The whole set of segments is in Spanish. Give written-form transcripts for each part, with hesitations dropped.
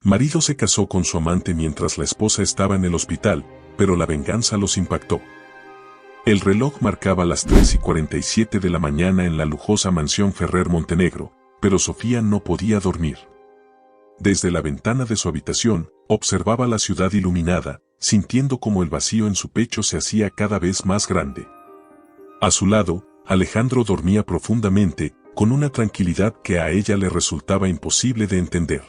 Marido se casó con su amante mientras la esposa estaba en el hospital, pero la venganza los impactó. El reloj marcaba las 3:47 de la mañana en la lujosa mansión Ferrer Montenegro, pero Sofía no podía dormir. Desde la ventana de su habitación, observaba la ciudad iluminada, sintiendo como el vacío en su pecho se hacía cada vez más grande. A su lado, Alejandro dormía profundamente, con una tranquilidad que a ella le resultaba imposible de entender.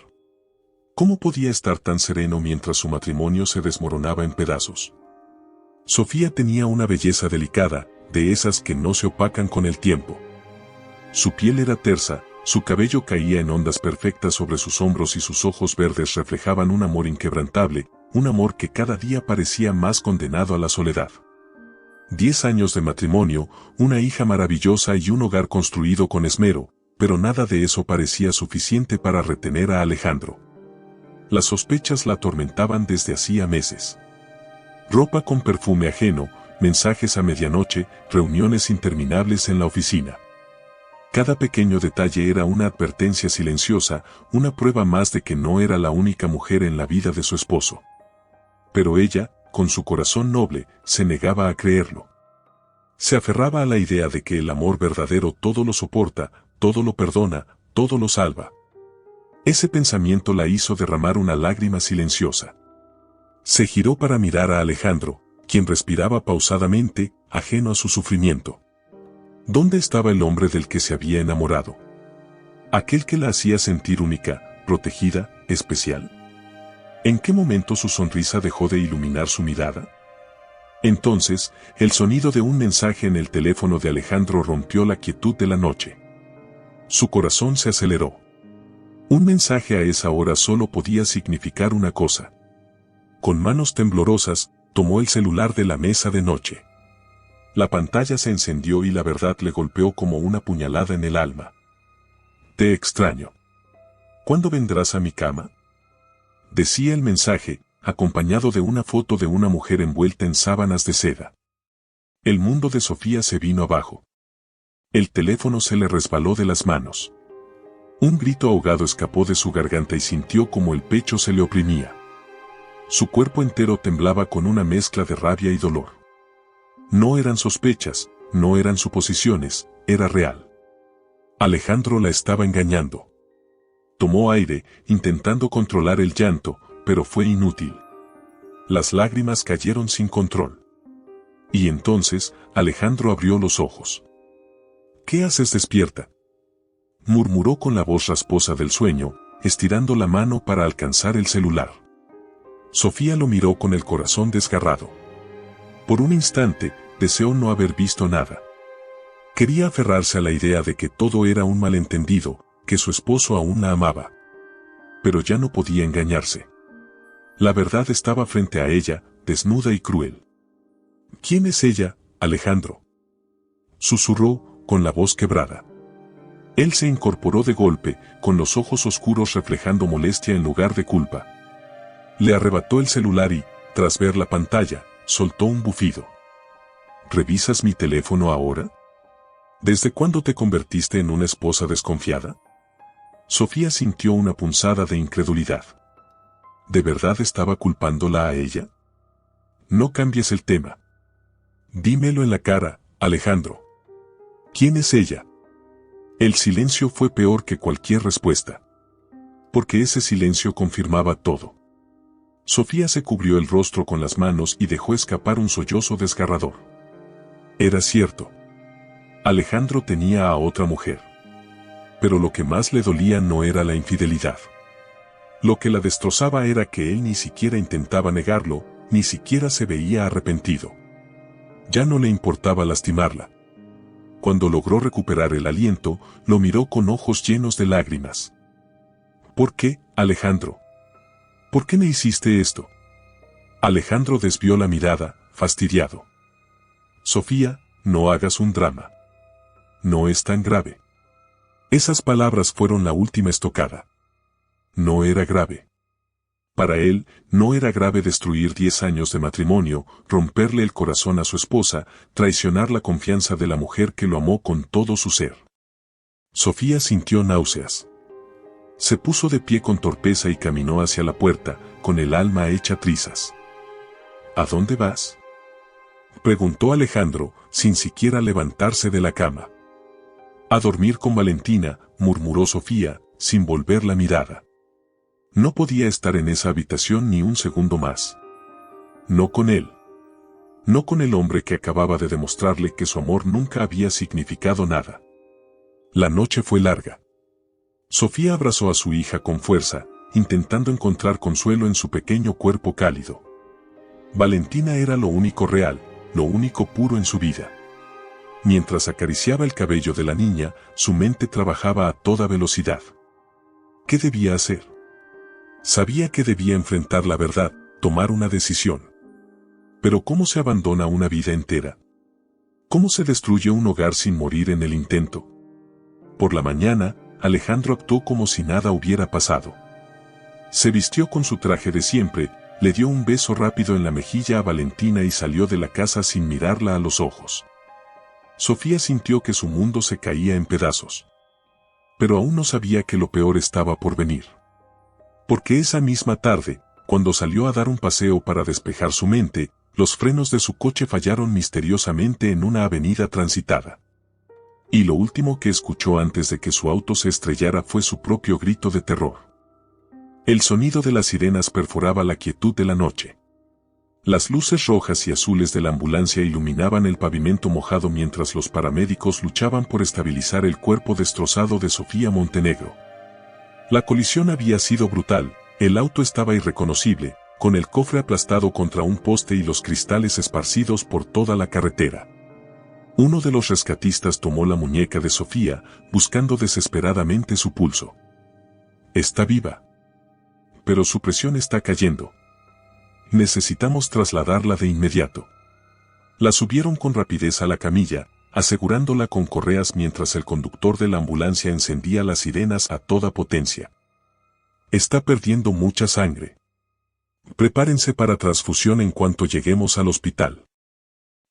¿Cómo podía estar tan sereno mientras su matrimonio se desmoronaba en pedazos? Sofía tenía una belleza delicada, de esas que no se opacan con el tiempo. Su piel era tersa, su cabello caía en ondas perfectas sobre sus hombros y sus ojos verdes reflejaban un amor inquebrantable, un amor que cada día parecía más condenado a la soledad. 10 años de matrimonio, una hija maravillosa y un hogar construido con esmero, pero nada de eso parecía suficiente para retener a Alejandro. Las sospechas la atormentaban desde hacía meses. Ropa con perfume ajeno, mensajes a medianoche, reuniones interminables en la oficina. Cada pequeño detalle era una advertencia silenciosa, una prueba más de que no era la única mujer en la vida de su esposo. Pero ella, con su corazón noble, se negaba a creerlo. Se aferraba a la idea de que el amor verdadero todo lo soporta, todo lo perdona, todo lo salva. Ese pensamiento la hizo derramar una lágrima silenciosa. Se giró para mirar a Alejandro, quien respiraba pausadamente, ajeno a su sufrimiento. ¿Dónde estaba el hombre del que se había enamorado? Aquel que la hacía sentir única, protegida, especial. ¿En qué momento su sonrisa dejó de iluminar su mirada? Entonces, el sonido de un mensaje en el teléfono de Alejandro rompió la quietud de la noche. Su corazón se aceleró. Un mensaje a esa hora solo podía significar una cosa. Con manos temblorosas, tomó el celular de la mesa de noche. La pantalla se encendió y la verdad le golpeó como una puñalada en el alma. Te extraño. ¿Cuándo vendrás a mi cama? Decía el mensaje, acompañado de una foto de una mujer envuelta en sábanas de seda. El mundo de Sofía se vino abajo. El teléfono se le resbaló de las manos. Un grito ahogado escapó de su garganta y sintió como el pecho se le oprimía. Su cuerpo entero temblaba con una mezcla de rabia y dolor. No eran sospechas, no eran suposiciones, era real. Alejandro la estaba engañando. Tomó aire, intentando controlar el llanto, pero fue inútil. Las lágrimas cayeron sin control. Y entonces, Alejandro abrió los ojos. ¿Qué haces despierta?, murmuró con la voz rasposa del sueño, estirando la mano para alcanzar el celular. Sofía lo miró con el corazón desgarrado. Por un instante, deseó no haber visto nada. Quería aferrarse a la idea de que todo era un malentendido, que su esposo aún la amaba. Pero ya no podía engañarse. La verdad estaba frente a ella, desnuda y cruel. ¿Quién es ella, Alejandro?, susurró, con la voz quebrada. Él se incorporó de golpe, con los ojos oscuros reflejando molestia en lugar de culpa. Le arrebató el celular y, tras ver la pantalla, soltó un bufido. ¿Revisas mi teléfono ahora? ¿Desde cuándo te convertiste en una esposa desconfiada? Sofía sintió una punzada de incredulidad. ¿De verdad estaba culpándola a ella? No cambies el tema. Dímelo en la cara, Alejandro. ¿Quién es ella? El silencio fue peor que cualquier respuesta. Porque ese silencio confirmaba todo. Sofía se cubrió el rostro con las manos y dejó escapar un sollozo desgarrador. Era cierto. Alejandro tenía a otra mujer. Pero lo que más le dolía no era la infidelidad. Lo que la destrozaba era que él ni siquiera intentaba negarlo, ni siquiera se veía arrepentido. Ya no le importaba lastimarla. Cuando logró recuperar el aliento, lo miró con ojos llenos de lágrimas. ¿Por qué, Alejandro? ¿Por qué me hiciste esto? Alejandro desvió la mirada, fastidiado. Sofía, no hagas un drama. No es tan grave. Esas palabras fueron la última estocada. No era grave. Para él, no era grave destruir 10 años de matrimonio, romperle el corazón a su esposa, traicionar la confianza de la mujer que lo amó con todo su ser. Sofía sintió náuseas. Se puso de pie con torpeza y caminó hacia la puerta, con el alma hecha trizas. ¿A dónde vas?, preguntó Alejandro, sin siquiera levantarse de la cama. A dormir con Valentina, murmuró Sofía, sin volver la mirada. No podía estar en esa habitación ni un segundo más. No con él. No con el hombre que acababa de demostrarle que su amor nunca había significado nada. La noche fue larga. Sofía abrazó a su hija con fuerza, intentando encontrar consuelo en su pequeño cuerpo cálido. Valentina era lo único real, lo único puro en su vida. Mientras acariciaba el cabello de la niña, su mente trabajaba a toda velocidad. ¿Qué debía hacer? Sabía que debía enfrentar la verdad, tomar una decisión. Pero ¿cómo se abandona una vida entera? ¿Cómo se destruye un hogar sin morir en el intento? Por la mañana, Alejandro actuó como si nada hubiera pasado. Se vistió con su traje de siempre, le dio un beso rápido en la mejilla a Valentina y salió de la casa sin mirarla a los ojos. Sofía sintió que su mundo se caía en pedazos. Pero aún no sabía que lo peor estaba por venir. Porque esa misma tarde, cuando salió a dar un paseo para despejar su mente, los frenos de su coche fallaron misteriosamente en una avenida transitada. Y lo último que escuchó antes de que su auto se estrellara fue su propio grito de terror. El sonido de las sirenas perforaba la quietud de la noche. Las luces rojas y azules de la ambulancia iluminaban el pavimento mojado mientras los paramédicos luchaban por estabilizar el cuerpo destrozado de Sofía Montenegro. La colisión había sido brutal, el auto estaba irreconocible, con el cofre aplastado contra un poste y los cristales esparcidos por toda la carretera. Uno de los rescatistas tomó la muñeca de Sofía, buscando desesperadamente su pulso. Está viva. Pero su presión está cayendo. Necesitamos trasladarla de inmediato. La subieron con rapidez a la camilla, asegurándola con correas mientras el conductor de la ambulancia encendía las sirenas a toda potencia. Está perdiendo mucha sangre. Prepárense para transfusión en cuanto lleguemos al hospital.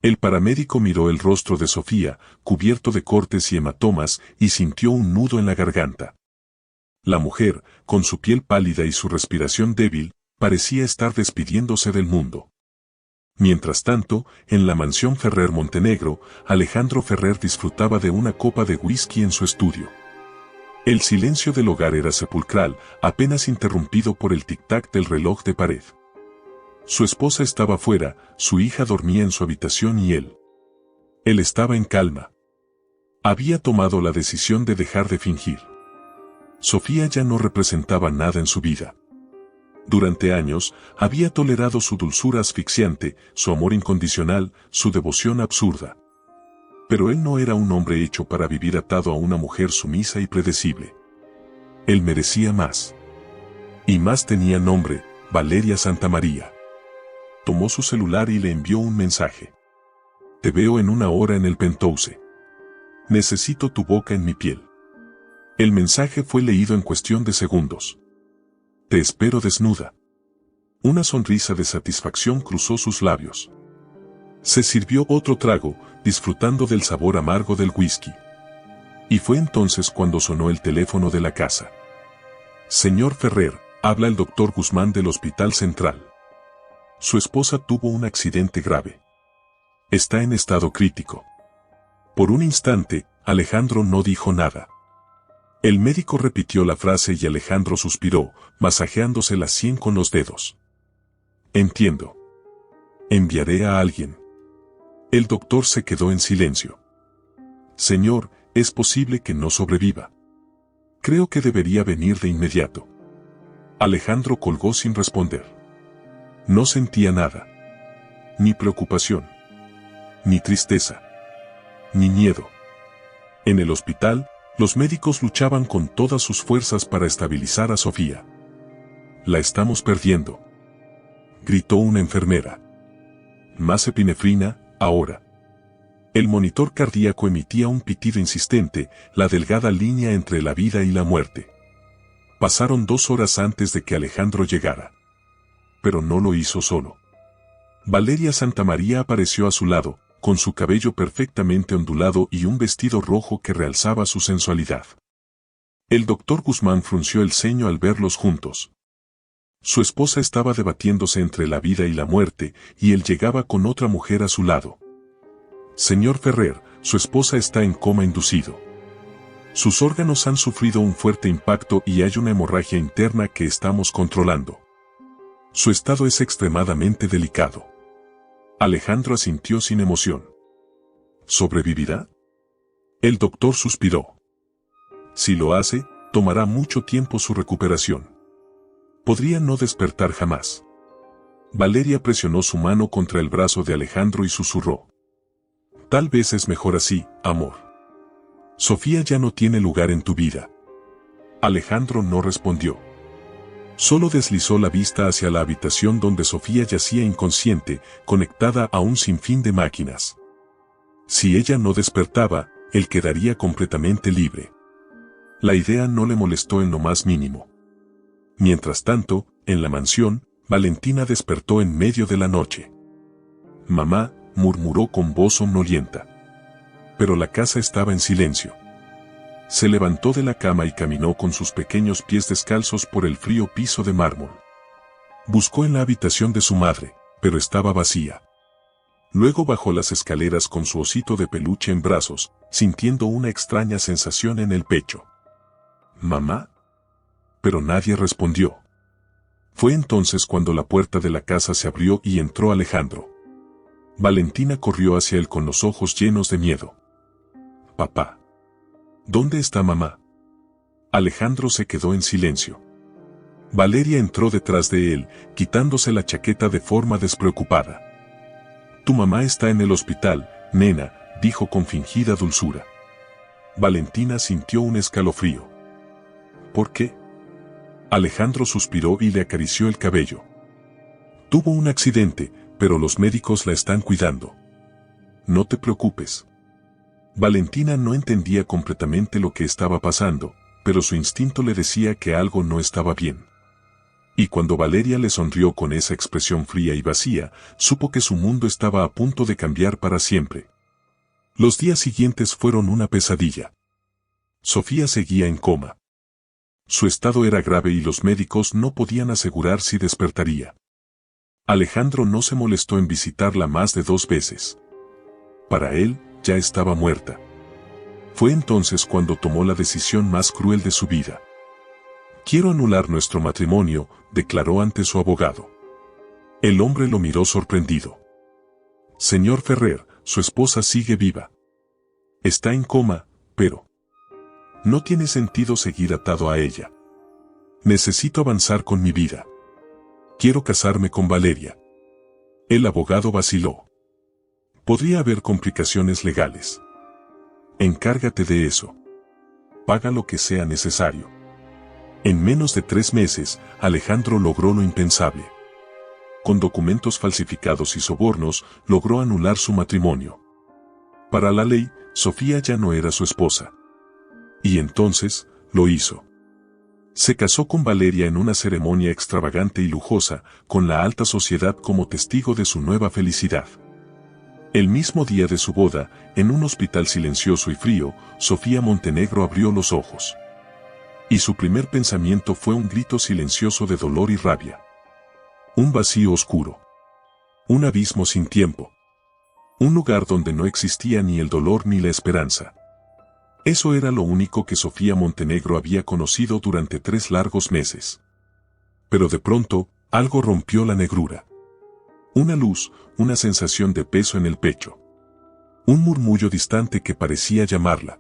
El paramédico miró el rostro de Sofía, cubierto de cortes y hematomas, y sintió un nudo en la garganta. La mujer, con su piel pálida y su respiración débil, parecía estar despidiéndose del mundo. Mientras tanto, en la mansión Ferrer Montenegro, Alejandro Ferrer disfrutaba de una copa de whisky en su estudio. El silencio del hogar era sepulcral, apenas interrumpido por el tic-tac del reloj de pared. Su esposa estaba fuera, su hija dormía en su habitación y él. Él estaba en calma. Había tomado la decisión de dejar de fingir. Sofía ya no representaba nada en su vida. Durante años, había tolerado su dulzura asfixiante, su amor incondicional, su devoción absurda. Pero él no era un hombre hecho para vivir atado a una mujer sumisa y predecible. Él merecía más. Y más tenía nombre, Valeria Santamaría. Tomó su celular y le envió un mensaje. Te veo en 1 hora en el Penthouse. Necesito tu boca en mi piel. El mensaje fue leído en cuestión de segundos. Te espero desnuda. Una sonrisa de satisfacción cruzó sus labios. Se sirvió otro trago, disfrutando del sabor amargo del whisky. Y fue entonces cuando sonó el teléfono de la casa. Señor Ferrer, habla el doctor Guzmán del Hospital Central. Su esposa tuvo un accidente grave. Está en estado crítico. Por un instante, Alejandro no dijo nada. El médico repitió la frase y Alejandro suspiró, masajeándose la sien con los dedos. Entiendo. Enviaré a alguien. El doctor se quedó en silencio. Señor, es posible que no sobreviva. Creo que debería venir de inmediato. Alejandro colgó sin responder. No sentía nada. Ni preocupación. Ni tristeza. Ni miedo. En el hospital, los médicos luchaban con todas sus fuerzas para estabilizar a Sofía. La estamos perdiendo, gritó una enfermera. Más epinefrina, ahora. El monitor cardíaco emitía un pitido insistente, la delgada línea entre la vida y la muerte. Pasaron 2 horas antes de que Alejandro llegara. Pero no lo hizo solo. Valeria Santamaría apareció a su lado, con su cabello perfectamente ondulado y un vestido rojo que realzaba su sensualidad. El doctor Guzmán frunció el ceño al verlos juntos. Su esposa estaba debatiéndose entre la vida y la muerte, y él llegaba con otra mujer a su lado. Señor Ferrer, su esposa está en coma inducido. Sus órganos han sufrido un fuerte impacto y hay una hemorragia interna que estamos controlando. Su estado es extremadamente delicado. Alejandro asintió sin emoción. ¿Sobrevivirá? El doctor suspiró. Si lo hace, tomará mucho tiempo su recuperación. Podría no despertar jamás. Valeria presionó su mano contra el brazo de Alejandro y susurró. Tal vez es mejor así, amor. Sofía ya no tiene lugar en tu vida. Alejandro no respondió. Solo deslizó la vista hacia la habitación donde Sofía yacía inconsciente, conectada a un sinfín de máquinas. Si ella no despertaba, él quedaría completamente libre. La idea no le molestó en lo más mínimo. Mientras tanto, en la mansión, Valentina despertó en medio de la noche. Mamá, murmuró con voz somnolienta. Pero la casa estaba en silencio. Se levantó de la cama y caminó con sus pequeños pies descalzos por el frío piso de mármol. Buscó en la habitación de su madre, pero estaba vacía. Luego bajó las escaleras con su osito de peluche en brazos, sintiendo una extraña sensación en el pecho. ¿Mamá? Pero nadie respondió. Fue entonces cuando la puerta de la casa se abrió y entró Alejandro. Valentina corrió hacia él con los ojos llenos de miedo. Papá. ¿Dónde está mamá? Alejandro se quedó en silencio. Valeria entró detrás de él, quitándose la chaqueta de forma despreocupada. Tu mamá está en el hospital, nena, dijo con fingida dulzura. Valentina sintió un escalofrío. ¿Por qué? Alejandro suspiró y le acarició el cabello. Tuvo un accidente, pero los médicos la están cuidando. No te preocupes. Valentina no entendía completamente lo que estaba pasando, pero su instinto le decía que algo no estaba bien. Y cuando Valeria le sonrió con esa expresión fría y vacía, supo que su mundo estaba a punto de cambiar para siempre. Los días siguientes fueron una pesadilla. Sofía seguía en coma. Su estado era grave y los médicos no podían asegurar si despertaría. Alejandro no se molestó en visitarla más de 2 veces. Para él, ya estaba muerta. Fue entonces cuando tomó la decisión más cruel de su vida. Quiero anular nuestro matrimonio, declaró ante su abogado. El hombre lo miró sorprendido. Señor Ferrer, su esposa sigue viva. Está en coma, pero no tiene sentido seguir atado a ella. Necesito avanzar con mi vida. Quiero casarme con Valeria. El abogado vaciló. Podría haber complicaciones legales. Encárgate de eso. Paga lo que sea necesario. En menos de 3 meses, Alejandro logró lo impensable. Con documentos falsificados y sobornos, logró anular su matrimonio. Para la ley, Sofía ya no era su esposa. Y entonces, lo hizo. Se casó con Valeria en una ceremonia extravagante y lujosa, con la alta sociedad como testigo de su nueva felicidad. El mismo día de su boda, en un hospital silencioso y frío, Sofía Montenegro abrió los ojos. Y su primer pensamiento fue un grito silencioso de dolor y rabia. Un vacío oscuro. Un abismo sin tiempo. Un lugar donde no existía ni el dolor ni la esperanza. Eso era lo único que Sofía Montenegro había conocido durante 3 largos meses. Pero de pronto, algo rompió la negrura. Una luz, una sensación de peso en el pecho. Un murmullo distante que parecía llamarla.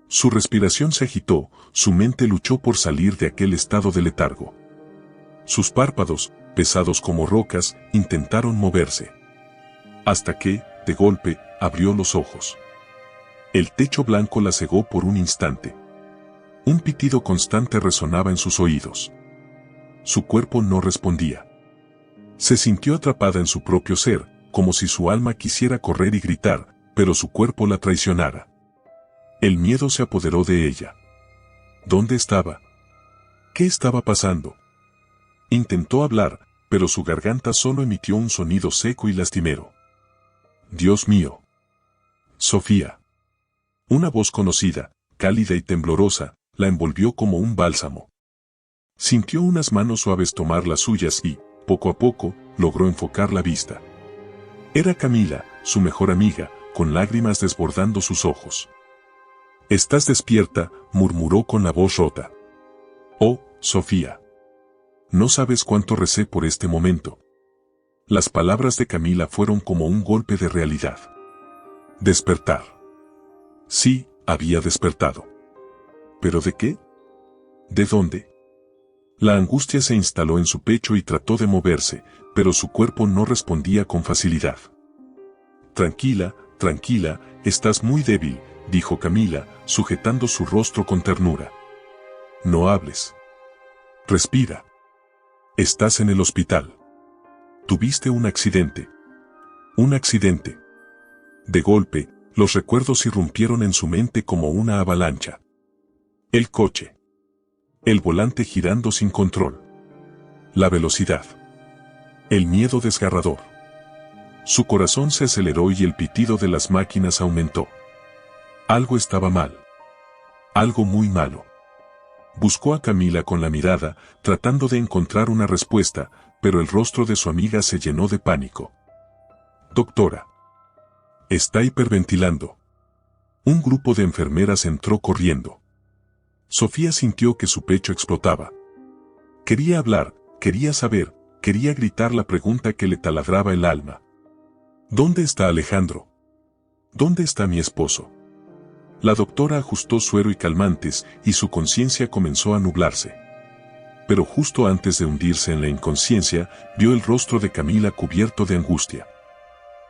Su respiración se agitó, su mente luchó por salir de aquel estado de letargo. Sus párpados, pesados como rocas, intentaron moverse. Hasta que, de golpe, abrió los ojos. El techo blanco la cegó por un instante. Un pitido constante resonaba en sus oídos. Su cuerpo no respondía. Se sintió atrapada en su propio ser, como si su alma quisiera correr y gritar, pero su cuerpo la traicionara. El miedo se apoderó de ella. ¿Dónde estaba? ¿Qué estaba pasando? Intentó hablar, pero su garganta solo emitió un sonido seco y lastimero. Dios mío. Sofía. Una voz conocida, cálida y temblorosa, la envolvió como un bálsamo. Sintió unas manos suaves tomar las suyas y, poco a poco, logró enfocar la vista. Era Camila, su mejor amiga, con lágrimas desbordando sus ojos. «¿Estás despierta?», murmuró con la voz rota. «Oh, Sofía. No sabes cuánto recé por este momento». Las palabras de Camila fueron como un golpe de realidad. Despertar. Sí, había despertado. ¿Pero de qué? ¿De dónde? La angustia se instaló en su pecho y trató de moverse, pero su cuerpo no respondía con facilidad. «Tranquila, tranquila, estás muy débil», dijo Camila, sujetando su rostro con ternura. «No hables. Respira. Estás en el hospital. Tuviste un accidente». «Un accidente». De golpe, los recuerdos irrumpieron en su mente como una avalancha. El coche. El volante girando sin control. La velocidad. El miedo desgarrador. Su corazón se aceleró y el pitido de las máquinas aumentó. Algo estaba mal. Algo muy malo. Buscó a Camila con la mirada, tratando de encontrar una respuesta, pero el rostro de su amiga se llenó de pánico. «Doctora. Está hiperventilando». Un grupo de enfermeras entró corriendo. Sofía sintió que su pecho explotaba. Quería hablar, quería saber, quería gritar la pregunta que le taladraba el alma. «¿Dónde está Alejandro? ¿Dónde está mi esposo?». La doctora ajustó suero y calmantes y su conciencia comenzó a nublarse. Pero justo antes de hundirse en la inconsciencia, vio el rostro de Camila cubierto de angustia.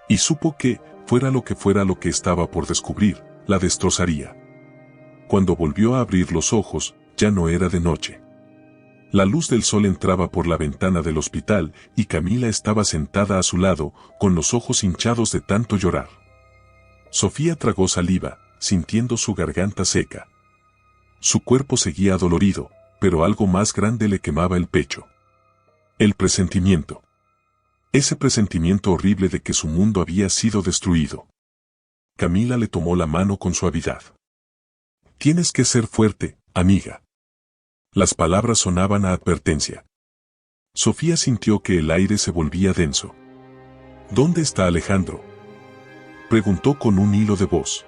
Y supo que, fuera lo que estaba por descubrir, la destrozaría. Cuando volvió a abrir los ojos, ya no era de noche. La luz del sol entraba por la ventana del hospital y Camila estaba sentada a su lado, con los ojos hinchados de tanto llorar. Sofía tragó saliva, sintiendo su garganta seca. Su cuerpo seguía adolorido, pero algo más grande le quemaba el pecho. El presentimiento. Ese presentimiento horrible de que su mundo había sido destruido. Camila le tomó la mano con suavidad. «Tienes que ser fuerte, amiga». Las palabras sonaban a advertencia. Sofía sintió que el aire se volvía denso. «¿Dónde está Alejandro?», preguntó con un hilo de voz.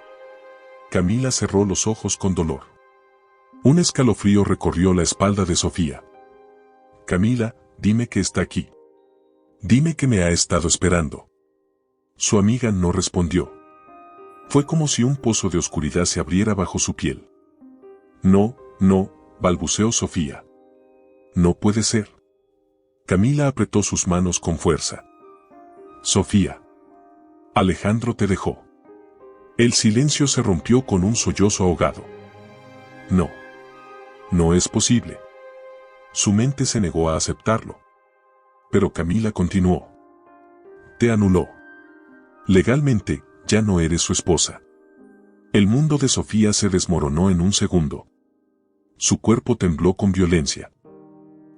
Camila cerró los ojos con dolor. Un escalofrío recorrió la espalda de Sofía. «Camila, dime que está aquí. Dime que me ha estado esperando». Su amiga no respondió. Fue como si un pozo de oscuridad se abriera bajo su piel. «No, no», balbuceó Sofía. «No puede ser». Camila apretó sus manos con fuerza. «Sofía. Alejandro te dejó». El silencio se rompió con un sollozo ahogado. «No. No es posible». Su mente se negó a aceptarlo. Pero Camila continuó. «Te anuló. Legalmente, ya no eres su esposa». El mundo de Sofía se desmoronó en un segundo. Su cuerpo tembló con violencia.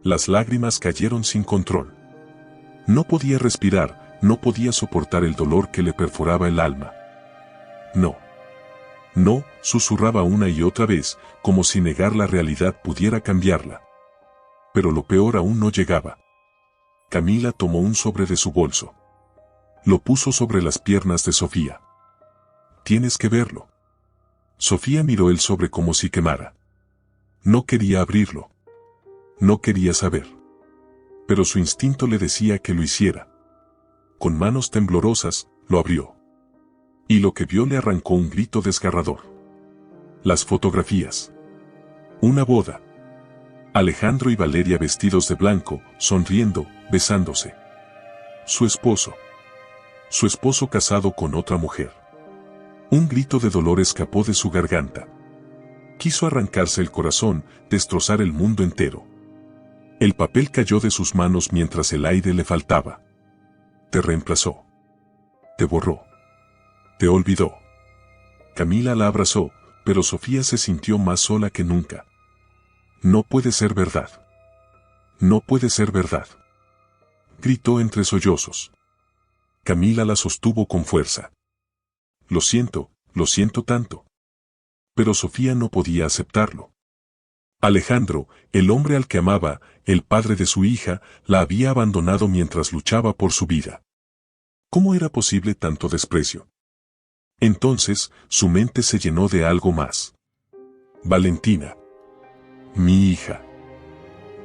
Las lágrimas cayeron sin control. No podía respirar, no podía soportar el dolor que le perforaba el alma. «No. No», susurraba una y otra vez, como si negar la realidad pudiera cambiarla. Pero lo peor aún no llegaba. Camila tomó un sobre de su bolso. Lo puso sobre las piernas de Sofía. «Tienes que verlo». Sofía miró el sobre como si quemara. No quería abrirlo. No quería saber. Pero su instinto le decía que lo hiciera. Con manos temblorosas, lo abrió. Y lo que vio le arrancó un grito desgarrador. Las fotografías. Una boda. Alejandro y Valeria vestidos de blanco, sonriendo, besándose. Su esposo. Su esposo casado con otra mujer. Un grito de dolor escapó de su garganta. Quiso arrancarse el corazón, destrozar el mundo entero. El papel cayó de sus manos mientras el aire le faltaba. Te reemplazó. Te borró. Te olvidó. Camila la abrazó, pero Sofía se sintió más sola que nunca. No puede ser verdad. No puede ser verdad. Gritó entre sollozos. Camila la sostuvo con fuerza. Lo siento tanto. Pero Sofía no podía aceptarlo. Alejandro, el hombre al que amaba, el padre de su hija, la había abandonado mientras luchaba por su vida. ¿Cómo era posible tanto desprecio? Entonces, su mente se llenó de algo más. Valentina. Mi hija.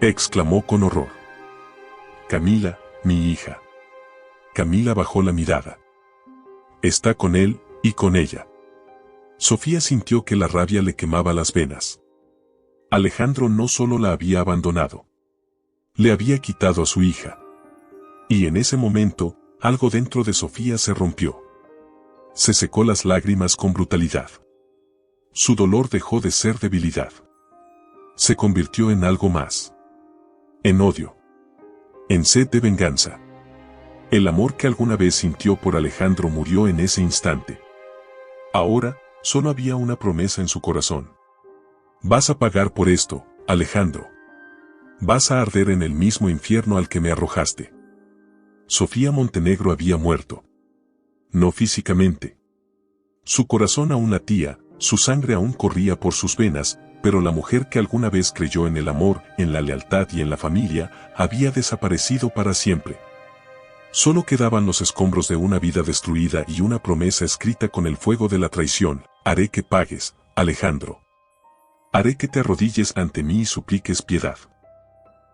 Exclamó con horror. Camila, mi hija. Camila bajó la mirada. Está con él, y con ella. Sofía sintió que la rabia le quemaba las venas. Alejandro no solo la había abandonado. Le había quitado a su hija. Y en ese momento, algo dentro de Sofía se rompió. Se secó las lágrimas con brutalidad. Su dolor dejó de ser debilidad. Se convirtió en algo más. En odio. En sed de venganza. El amor que alguna vez sintió por Alejandro murió en ese instante. Ahora, solo había una promesa en su corazón. Vas a pagar por esto, Alejandro. Vas a arder en el mismo infierno al que me arrojaste. Sofía Montenegro había muerto. No físicamente. Su corazón aún latía, su sangre aún corría por sus venas, pero la mujer que alguna vez creyó en el amor, en la lealtad y en la familia, había desaparecido para siempre. Solo quedaban los escombros de una vida destruida y una promesa escrita con el fuego de la traición: haré que pagues, Alejandro. Haré que te arrodilles ante mí y supliques piedad.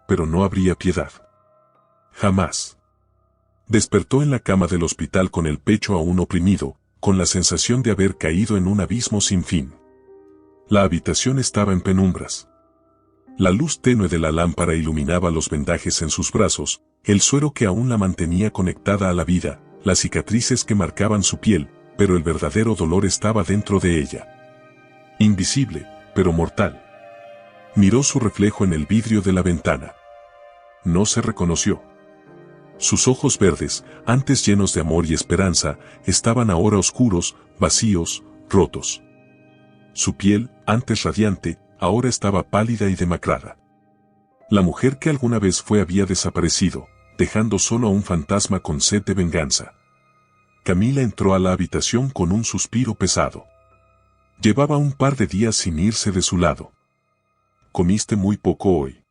Pero no habría piedad. Jamás. Despertó en la cama del hospital con el pecho aún oprimido, con la sensación de haber caído en un abismo sin fin. La habitación estaba en penumbras. La luz tenue de la lámpara iluminaba los vendajes en sus brazos, el suero que aún la mantenía conectada a la vida, las cicatrices que marcaban su piel, pero el verdadero dolor estaba dentro de ella. Invisible, pero mortal. Miró su reflejo en el vidrio de la ventana. No se reconoció. Sus ojos verdes, antes llenos de amor y esperanza, estaban ahora oscuros, vacíos, rotos. Su piel, antes radiante, ahora estaba pálida y demacrada. La mujer que alguna vez fue había desaparecido, dejando solo a un fantasma con sed de venganza. Camila entró a la habitación con un suspiro pesado. Llevaba un par de días sin irse de su lado. Comiste muy poco hoy.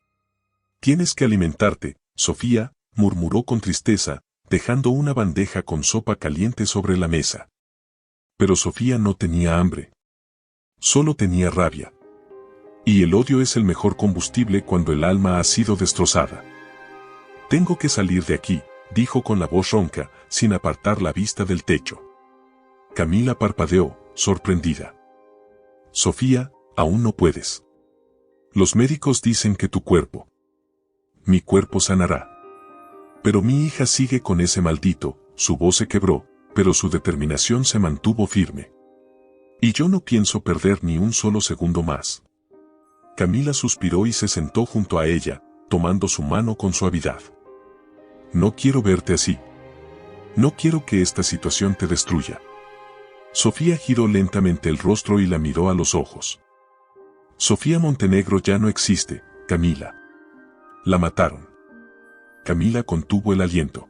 Tienes que alimentarte, Sofía, murmuró con tristeza, dejando una bandeja con sopa caliente sobre la mesa. Pero Sofía no tenía hambre. Solo tenía rabia. Y el odio es el mejor combustible cuando el alma ha sido destrozada. Tengo que salir de aquí, dijo con la voz ronca, sin apartar la vista del techo. Camila parpadeó, sorprendida. Sofía, aún no puedes. Los médicos dicen que tu cuerpo. Mi cuerpo sanará. Pero mi hija sigue con ese maldito, su voz se quebró, pero su determinación se mantuvo firme. Y yo no pienso perder ni un solo segundo más. Camila suspiró y se sentó junto a ella, tomando su mano con suavidad. No quiero verte así. No quiero que esta situación te destruya. Sofía giró lentamente el rostro y la miró a los ojos. Sofía Montenegro ya no existe, Camila. La mataron. Camila contuvo el aliento.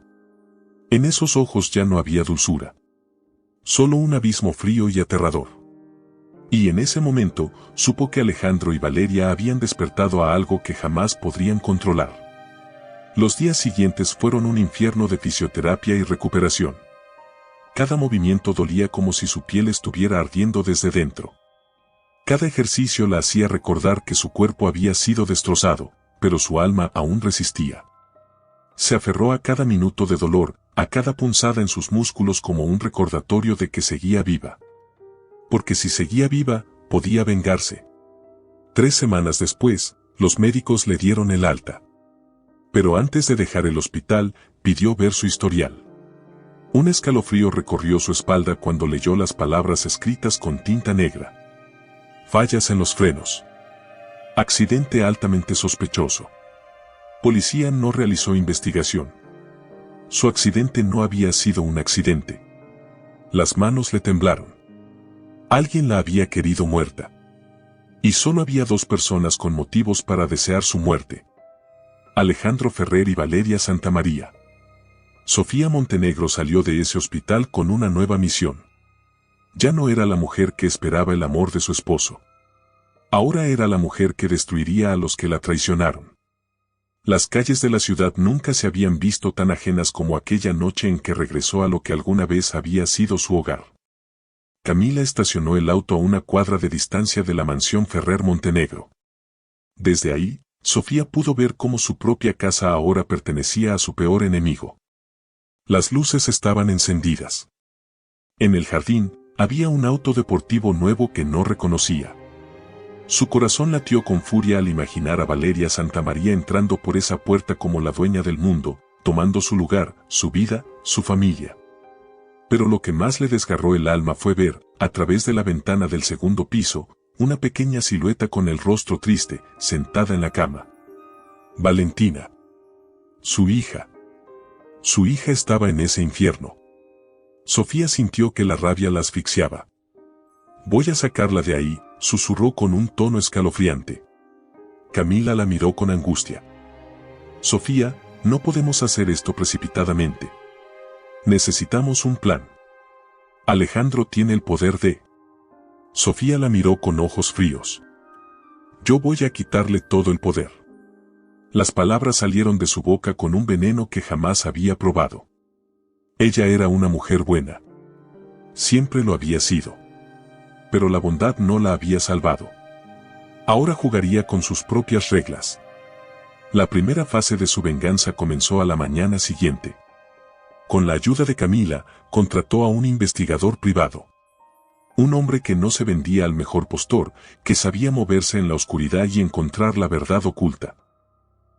En esos ojos ya no había dulzura. Solo un abismo frío y aterrador. Y en ese momento, supo que Alejandro y Valeria habían despertado a algo que jamás podrían controlar. Los días siguientes fueron un infierno de fisioterapia y recuperación. Cada movimiento dolía como si su piel estuviera ardiendo desde dentro. Cada ejercicio la hacía recordar que su cuerpo había sido destrozado, pero su alma aún resistía. Se aferró a cada minuto de dolor, a cada punzada en sus músculos como un recordatorio de que seguía viva. Porque si seguía viva, podía vengarse. 3 semanas después, los médicos le dieron el alta. Pero antes de dejar el hospital, pidió ver su historial. Un escalofrío recorrió su espalda cuando leyó las palabras escritas con tinta negra. Fallas en los frenos. Accidente altamente sospechoso. Policía no realizó investigación. Su accidente no había sido un accidente. Las manos le temblaron. Alguien la había querido muerta. Y solo había 2 personas con motivos para desear su muerte. Alejandro Ferrer y Valeria Santamaría. Sofía Montenegro salió de ese hospital con una nueva misión. Ya no era la mujer que esperaba el amor de su esposo. Ahora era la mujer que destruiría a los que la traicionaron. Las calles de la ciudad nunca se habían visto tan ajenas como aquella noche en que regresó a lo que alguna vez había sido su hogar. Camila estacionó el auto a una cuadra de distancia de la mansión Ferrer Montenegro. Desde ahí, Sofía pudo ver cómo su propia casa ahora pertenecía a su peor enemigo. Las luces estaban encendidas. En el jardín, había un auto deportivo nuevo que no reconocía. Su corazón latió con furia al imaginar a Valeria Santamaría entrando por esa puerta como la dueña del mundo, tomando su lugar, su vida, su familia. Pero lo que más le desgarró el alma fue ver, a través de la ventana del segundo piso, una pequeña silueta con el rostro triste, sentada en la cama. Valentina. Su hija. Su hija estaba en ese infierno. Sofía sintió que la rabia la asfixiaba. «Voy a sacarla de ahí», susurró con un tono escalofriante. Camila la miró con angustia. «Sofía, no podemos hacer esto precipitadamente. Necesitamos un plan. Alejandro tiene el poder de...» Sofía la miró con ojos fríos. «Yo voy a quitarle todo el poder». Las palabras salieron de su boca con un veneno que jamás había probado. Ella era una mujer buena. Siempre lo había sido. Pero la bondad no la había salvado. Ahora jugaría con sus propias reglas. La primera fase de su venganza comenzó a la mañana siguiente. Con la ayuda de Camila, contrató a un investigador privado. Un hombre que no se vendía al mejor postor, que sabía moverse en la oscuridad y encontrar la verdad oculta.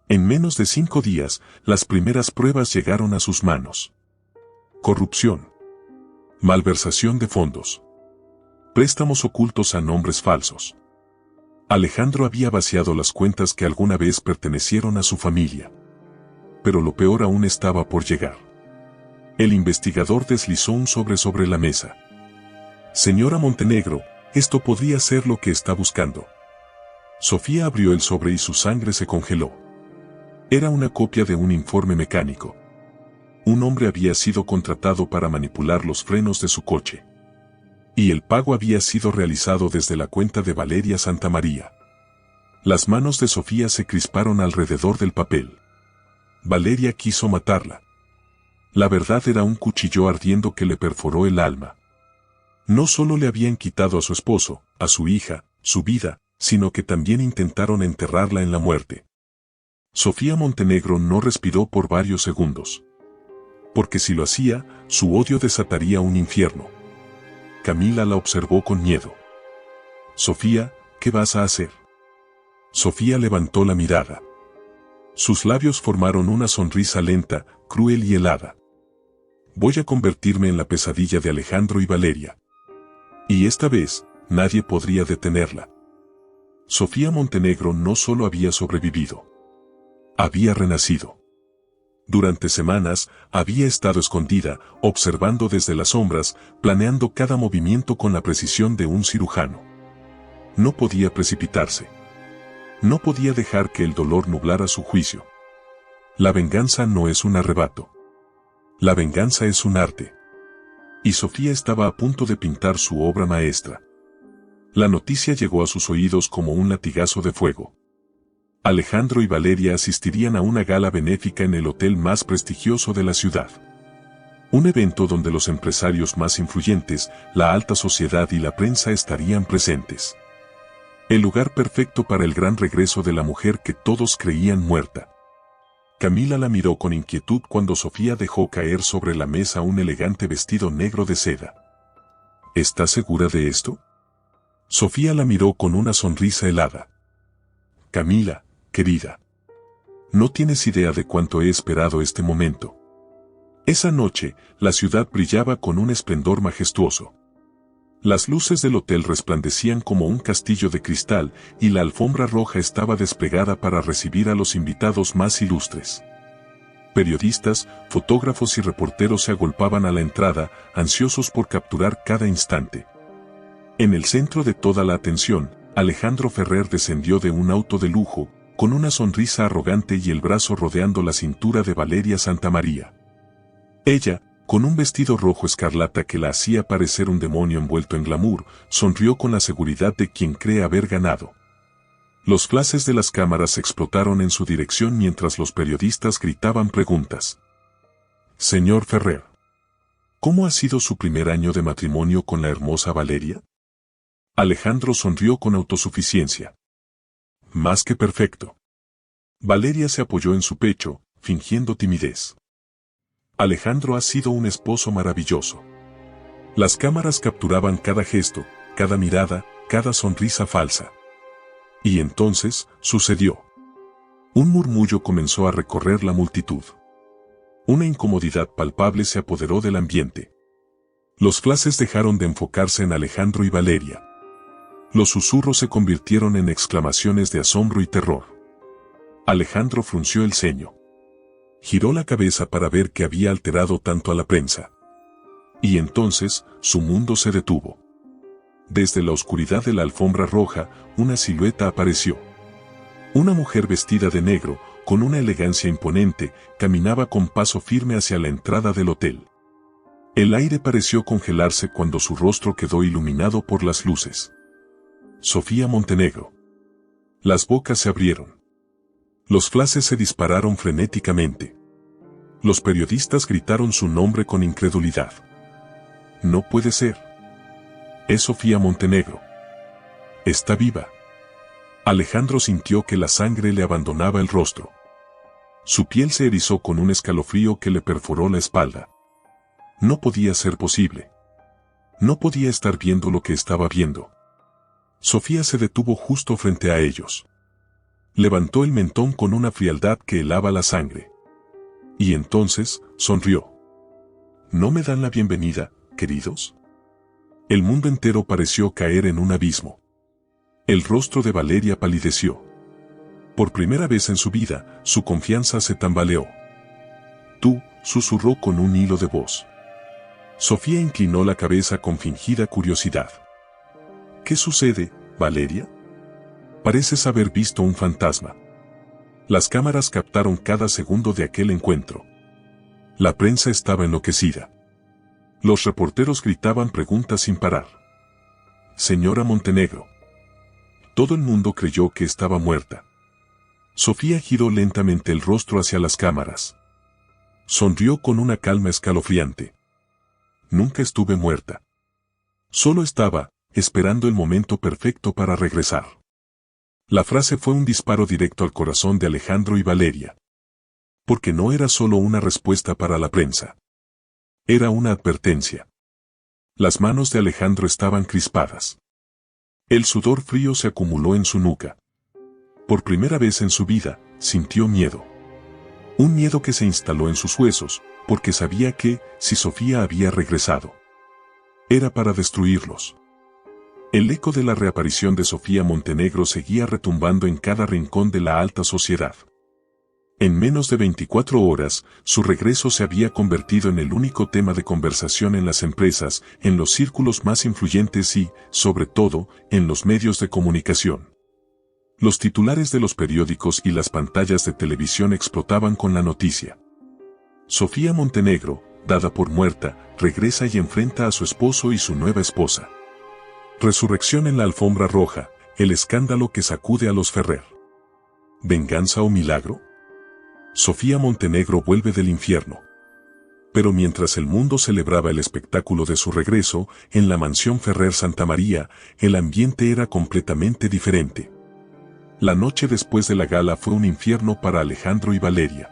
En menos de 5 días, las primeras pruebas llegaron a sus manos. Corrupción. Malversación de fondos. Préstamos ocultos a nombres falsos. Alejandro había vaciado las cuentas que alguna vez pertenecieron a su familia. Pero lo peor aún estaba por llegar. El investigador deslizó un sobre la mesa. «Señora Montenegro, esto podría ser lo que está buscando». Sofía abrió el sobre y su sangre se congeló. Era una copia de un informe mecánico. Un hombre había sido contratado para manipular los frenos de su coche. Y el pago había sido realizado desde la cuenta de Valeria Santamaría. Las manos de Sofía se crisparon alrededor del papel. Valeria quiso matarla. La verdad era un cuchillo ardiendo que le perforó el alma. No solo le habían quitado a su esposo, a su hija, su vida, sino que también intentaron enterrarla en la muerte. Sofía Montenegro no respiró por varios segundos. Porque si lo hacía, su odio desataría un infierno. Camila la observó con miedo. «Sofía, ¿qué vas a hacer?» Sofía levantó la mirada. Sus labios formaron una sonrisa lenta, cruel y helada. «Voy a convertirme en la pesadilla de Alejandro y Valeria. Y esta vez, nadie podría detenerla». Sofía Montenegro no solo había sobrevivido. Había renacido. Durante semanas, había estado escondida, observando desde las sombras, planeando cada movimiento con la precisión de un cirujano. No podía precipitarse. No podía dejar que el dolor nublara su juicio. La venganza no es un arrebato. La venganza es un arte. Y Sofía estaba a punto de pintar su obra maestra. La noticia llegó a sus oídos como un latigazo de fuego. Alejandro y Valeria asistirían a una gala benéfica en el hotel más prestigioso de la ciudad. Un evento donde los empresarios más influyentes, la alta sociedad y la prensa estarían presentes. El lugar perfecto para el gran regreso de la mujer que todos creían muerta. Camila la miró con inquietud cuando Sofía dejó caer sobre la mesa un elegante vestido negro de seda. ¿Estás segura de esto? Sofía la miró con una sonrisa helada. Camila, querida. No tienes idea de cuánto he esperado este momento. Esa noche, la ciudad brillaba con un esplendor majestuoso. Las luces del hotel resplandecían como un castillo de cristal y la alfombra roja estaba desplegada para recibir a los invitados más ilustres. Periodistas, fotógrafos y reporteros se agolpaban a la entrada, ansiosos por capturar cada instante. En el centro de toda la atención, Alejandro Ferrer descendió de un auto de lujo, con una sonrisa arrogante y el brazo rodeando la cintura de Valeria Santamaría. Ella, con un vestido rojo escarlata que la hacía parecer un demonio envuelto en glamour, sonrió con la seguridad de quien cree haber ganado. Los flashes de las cámaras explotaron en su dirección mientras los periodistas gritaban preguntas. Señor Ferrer, ¿cómo ha sido su primer año de matrimonio con la hermosa Valeria? Alejandro sonrió con autosuficiencia. Más que perfecto. Valeria se apoyó en su pecho, fingiendo timidez. Alejandro ha sido un esposo maravilloso. Las cámaras capturaban cada gesto, cada mirada, cada sonrisa falsa. Y entonces, sucedió. Un murmullo comenzó a recorrer la multitud. Una incomodidad palpable se apoderó del ambiente. Los flashes dejaron de enfocarse en Alejandro y Valeria. Los susurros se convirtieron en exclamaciones de asombro y terror. Alejandro frunció el ceño. Giró la cabeza para ver qué había alterado tanto a la prensa. Y entonces, su mundo se detuvo. Desde la oscuridad de la alfombra roja, una silueta apareció. Una mujer vestida de negro, con una elegancia imponente, caminaba con paso firme hacia la entrada del hotel. El aire pareció congelarse cuando su rostro quedó iluminado por las luces. Sofía Montenegro. Las bocas se abrieron. Los flashes se dispararon frenéticamente. Los periodistas gritaron su nombre con incredulidad. No puede ser. Es Sofía Montenegro. Está viva. Alejandro sintió que la sangre le abandonaba el rostro. Su piel se erizó con un escalofrío que le perforó la espalda. No podía ser posible. No podía estar viendo lo que estaba viendo. Sofía se detuvo justo frente a ellos. Levantó el mentón con una frialdad que helaba la sangre. Y entonces, sonrió. ¿No me dan la bienvenida, queridos? El mundo entero pareció caer en un abismo. El rostro de Valeria palideció. Por primera vez en su vida, su confianza se tambaleó. Tú, susurró con un hilo de voz. Sofía inclinó la cabeza con fingida curiosidad. ¿Qué sucede, Valeria? Pareces haber visto un fantasma. Las cámaras captaron cada segundo de aquel encuentro. La prensa estaba enloquecida. Los reporteros gritaban preguntas sin parar. Señora Montenegro. Todo el mundo creyó que estaba muerta. Sofía giró lentamente el rostro hacia las cámaras. Sonrió con una calma escalofriante. Nunca estuve muerta. Solo estaba, esperando el momento perfecto para regresar. La frase fue un disparo directo al corazón de Alejandro y Valeria. Porque no era solo una respuesta para la prensa. Era una advertencia. Las manos de Alejandro estaban crispadas. El sudor frío se acumuló en su nuca. Por primera vez en su vida, sintió miedo. Un miedo que se instaló en sus huesos, porque sabía que, si Sofía había regresado, era para destruirlos. El eco de la reaparición de Sofía Montenegro seguía retumbando en cada rincón de la alta sociedad. En menos de 24 horas, su regreso se había convertido en el único tema de conversación en las empresas, en los círculos más influyentes y, sobre todo, en los medios de comunicación. Los titulares de los periódicos y las pantallas de televisión explotaban con la noticia. Sofía Montenegro, dada por muerta, regresa y enfrenta a su esposo y su nueva esposa. Resurrección en la alfombra roja, el escándalo que sacude a los Ferrer. ¿Venganza o milagro? Sofía Montenegro vuelve del infierno. Pero mientras el mundo celebraba el espectáculo de su regreso, en la mansión Ferrer Santa María, el ambiente era completamente diferente. La noche después de la gala fue un infierno para Alejandro y Valeria.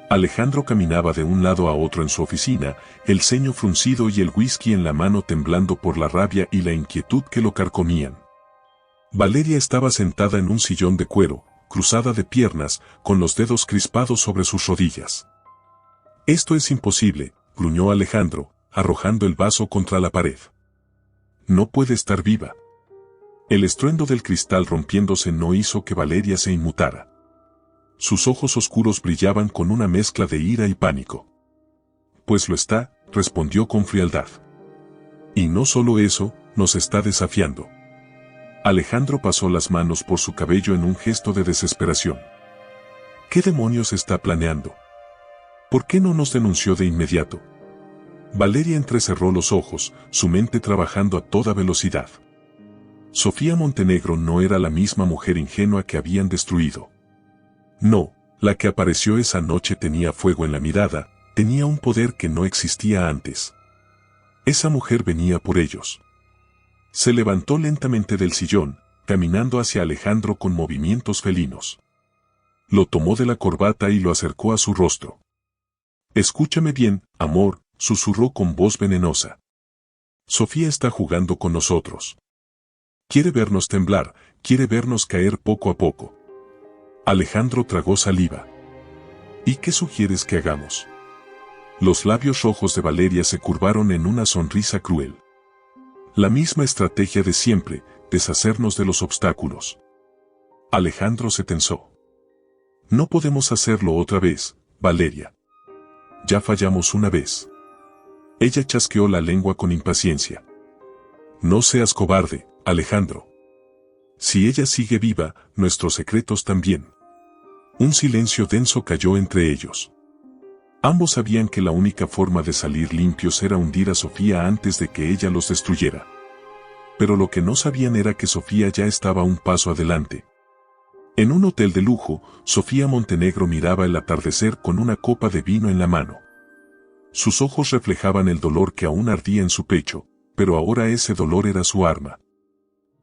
Alejandro caminaba de un lado a otro en su oficina, el ceño fruncido y el whisky en la mano temblando por la rabia y la inquietud que lo carcomían. Valeria estaba sentada en un sillón de cuero, cruzada de piernas, con los dedos crispados sobre sus rodillas. Esto es imposible, gruñó Alejandro, arrojando el vaso contra la pared. No puede estar viva. El estruendo del cristal rompiéndose no hizo que Valeria se inmutara. Sus ojos oscuros brillaban con una mezcla de ira y pánico. Pues lo está, respondió con frialdad. Y no solo eso, nos está desafiando. Alejandro pasó las manos por su cabello en un gesto de desesperación. ¿Qué demonios está planeando? ¿Por qué no nos denunció de inmediato? Valeria entrecerró los ojos, su mente trabajando a toda velocidad. Sofía Montenegro no era la misma mujer ingenua que habían destruido. No, la que apareció esa noche tenía fuego en la mirada, tenía un poder que no existía antes. Esa mujer venía por ellos. Se levantó lentamente del sillón, caminando hacia Alejandro con movimientos felinos. Lo tomó de la corbata y lo acercó a su rostro. «Escúchame bien, amor», susurró con voz venenosa. «Sofía está jugando con nosotros. Quiere vernos temblar, quiere vernos caer poco a poco». Alejandro tragó saliva. «¿Y qué sugieres que hagamos?». Los labios rojos de Valeria se curvaron en una sonrisa cruel. «La misma estrategia de siempre, deshacernos de los obstáculos». Alejandro se tensó. «No podemos hacerlo otra vez, Valeria. Ya fallamos una vez». Ella chasqueó la lengua con impaciencia. «No seas cobarde, Alejandro. Si ella sigue viva, nuestros secretos también». Un silencio denso cayó entre ellos. Ambos sabían que la única forma de salir limpios era hundir a Sofía antes de que ella los destruyera. Pero lo que no sabían era que Sofía ya estaba un paso adelante. En un hotel de lujo, Sofía Montenegro miraba el atardecer con una copa de vino en la mano. Sus ojos reflejaban el dolor que aún ardía en su pecho, pero ahora ese dolor era su arma.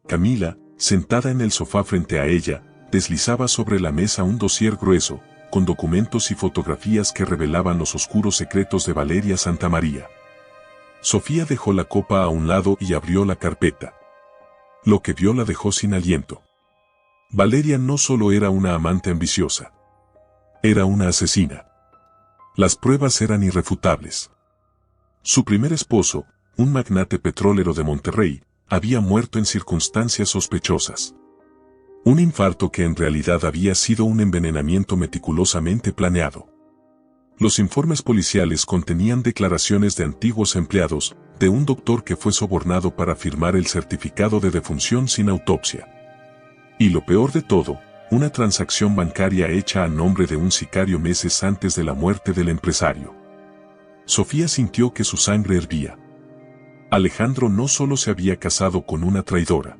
Camila, sentada en el sofá frente a ella, deslizaba sobre la mesa un dossier grueso, con documentos y fotografías que revelaban los oscuros secretos de Valeria Santamaría. Sofía dejó la copa a un lado y abrió la carpeta. Lo que vio la dejó sin aliento. Valeria no solo era una amante ambiciosa. Era una asesina. Las pruebas eran irrefutables. Su primer esposo, un magnate petrolero de Monterrey, había muerto en circunstancias sospechosas. Un infarto que en realidad había sido un envenenamiento meticulosamente planeado. Los informes policiales contenían declaraciones de antiguos empleados, de un doctor que fue sobornado para firmar el certificado de defunción sin autopsia. Y lo peor de todo, una transacción bancaria hecha a nombre de un sicario meses antes de la muerte del empresario. Sofía sintió que su sangre hervía. Alejandro no solo se había casado con una traidora.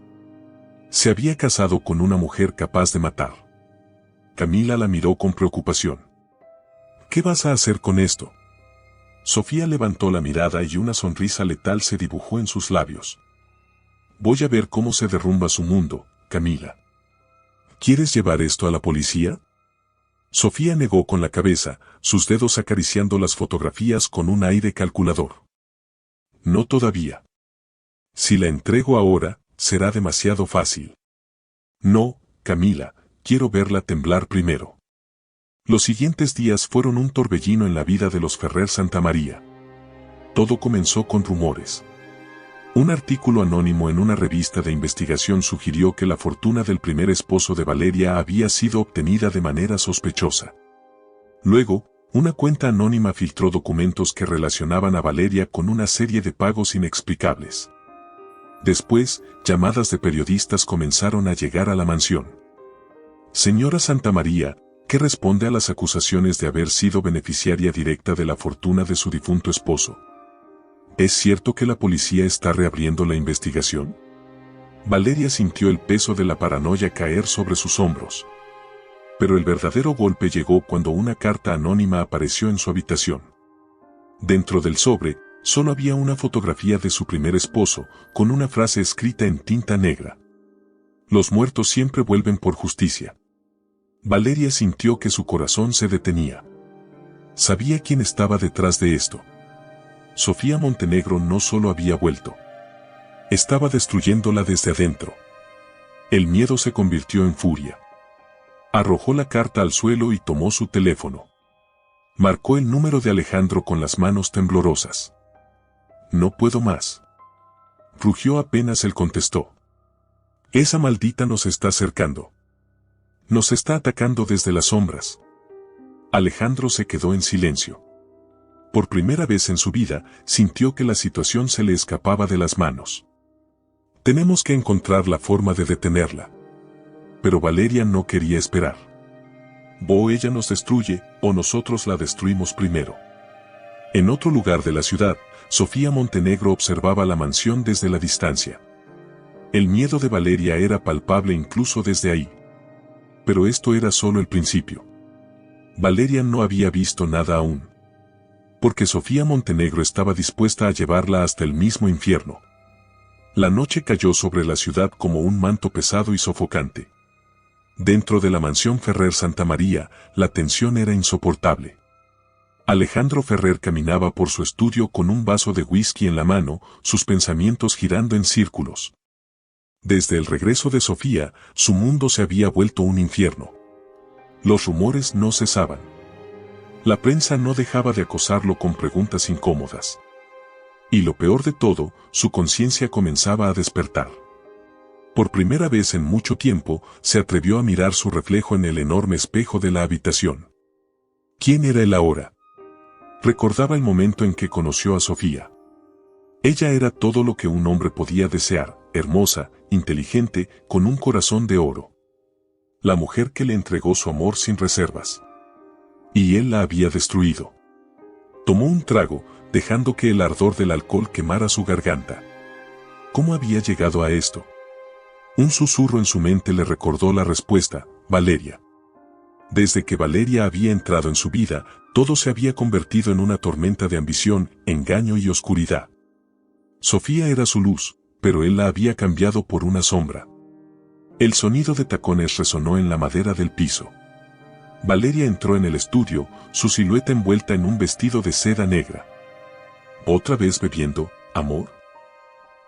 Se había casado con una mujer capaz de matar. Camila la miró con preocupación. «¿Qué vas a hacer con esto?». Sofía levantó la mirada y una sonrisa letal se dibujó en sus labios. «Voy a ver cómo se derrumba su mundo, Camila». «¿Quieres llevar esto a la policía?». Sofía negó con la cabeza, sus dedos acariciando las fotografías con un aire calculador. «No todavía. Si la entrego ahora, será demasiado fácil». «No, Camila, quiero verla temblar primero». Los siguientes días fueron un torbellino en la vida de los Ferrer Santamaría. Todo comenzó con rumores. Un artículo anónimo en una revista de investigación sugirió que la fortuna del primer esposo de Valeria había sido obtenida de manera sospechosa. Luego, una cuenta anónima filtró documentos que relacionaban a Valeria con una serie de pagos inexplicables. Después, llamadas de periodistas comenzaron a llegar a la mansión. «Señora Santamaría, ¿qué responde a las acusaciones de haber sido beneficiaria directa de la fortuna de su difunto esposo? ¿Es cierto que la policía está reabriendo la investigación?». Valeria sintió el peso de la paranoia caer sobre sus hombros. Pero el verdadero golpe llegó cuando una carta anónima apareció en su habitación. Dentro del sobre, solo había una fotografía de su primer esposo, con una frase escrita en tinta negra. «Los muertos siempre vuelven por justicia». Valeria sintió que su corazón se detenía. Sabía quién estaba detrás de esto. Sofía Montenegro no solo había vuelto. Estaba destruyéndola desde adentro. El miedo se convirtió en furia. Arrojó la carta al suelo y tomó su teléfono. Marcó el número de Alejandro con las manos temblorosas. «No puedo más». Rugió apenas él contestó. «Esa maldita nos está acercando. Nos está atacando desde las sombras». Alejandro se quedó en silencio. Por primera vez en su vida, sintió que la situación se le escapaba de las manos. «Tenemos que encontrar la forma de detenerla». Pero Valeria no quería esperar. «O ella nos destruye, o nosotros la destruimos primero». En otro lugar de la ciudad, Sofía Montenegro observaba la mansión desde la distancia. El miedo de Valeria era palpable incluso desde ahí. Pero esto era solo el principio. Valeria no había visto nada aún. Porque Sofía Montenegro estaba dispuesta a llevarla hasta el mismo infierno. La noche cayó sobre la ciudad como un manto pesado y sofocante. Dentro de la mansión Ferrer Santa María, la tensión era insoportable. Alejandro Ferrer caminaba por su estudio con un vaso de whisky en la mano, sus pensamientos girando en círculos. Desde el regreso de Sofía, su mundo se había vuelto un infierno. Los rumores no cesaban. La prensa no dejaba de acosarlo con preguntas incómodas. Y lo peor de todo, su conciencia comenzaba a despertar. Por primera vez en mucho tiempo, se atrevió a mirar su reflejo en el enorme espejo de la habitación. ¿Quién era él ahora? Recordaba el momento en que conoció a Sofía. Ella era todo lo que un hombre podía desear, hermosa, inteligente, con un corazón de oro. La mujer que le entregó su amor sin reservas. Y él la había destruido. Tomó un trago, dejando que el ardor del alcohol quemara su garganta. ¿Cómo había llegado a esto? Un susurro en su mente le recordó la respuesta: Valeria. Desde que Valeria había entrado en su vida, todo se había convertido en una tormenta de ambición, engaño y oscuridad. Sofía era su luz, pero él la había cambiado por una sombra. El sonido de tacones resonó en la madera del piso. Valeria entró en el estudio, su silueta envuelta en un vestido de seda negra. ¿Otra vez bebiendo, amor?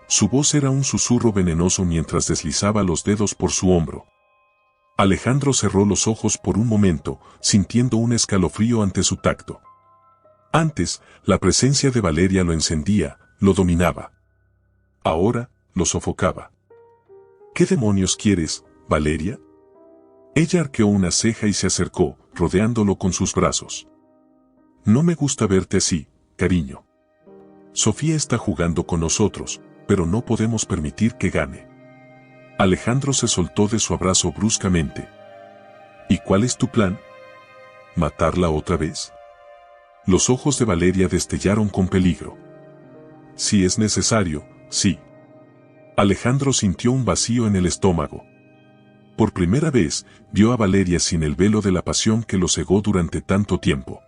Su voz era un susurro venenoso mientras deslizaba los dedos por su hombro. Alejandro cerró los ojos por un momento, sintiendo un escalofrío ante su tacto. Antes, la presencia de Valeria lo encendía, lo dominaba. Ahora, lo sofocaba. ¿Qué demonios quieres, Valeria? Ella arqueó una ceja y se acercó, rodeándolo con sus brazos. No me gusta verte así, cariño. Sofía está jugando con nosotros, pero no podemos permitir que gane. Alejandro se soltó de su abrazo bruscamente. ¿Y cuál es tu plan? ¿Matarla otra vez? Los ojos de Valeria destellaron con peligro. Si es necesario, sí. Alejandro sintió un vacío en el estómago. Por primera vez, vio a Valeria sin el velo de la pasión que lo cegó durante tanto tiempo.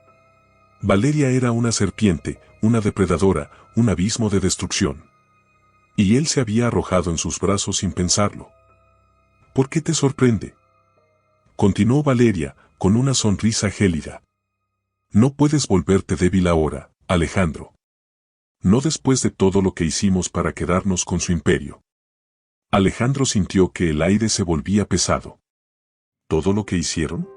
Valeria era una serpiente, una depredadora, un abismo de destrucción. Y él se había arrojado en sus brazos sin pensarlo. ¿Por qué te sorprende? Continuó Valeria, con una sonrisa gélida. No puedes volverte débil ahora, Alejandro. No después de todo lo que hicimos para quedarnos con su imperio. Alejandro sintió que el aire se volvía pesado. ¿Todo lo que hicieron?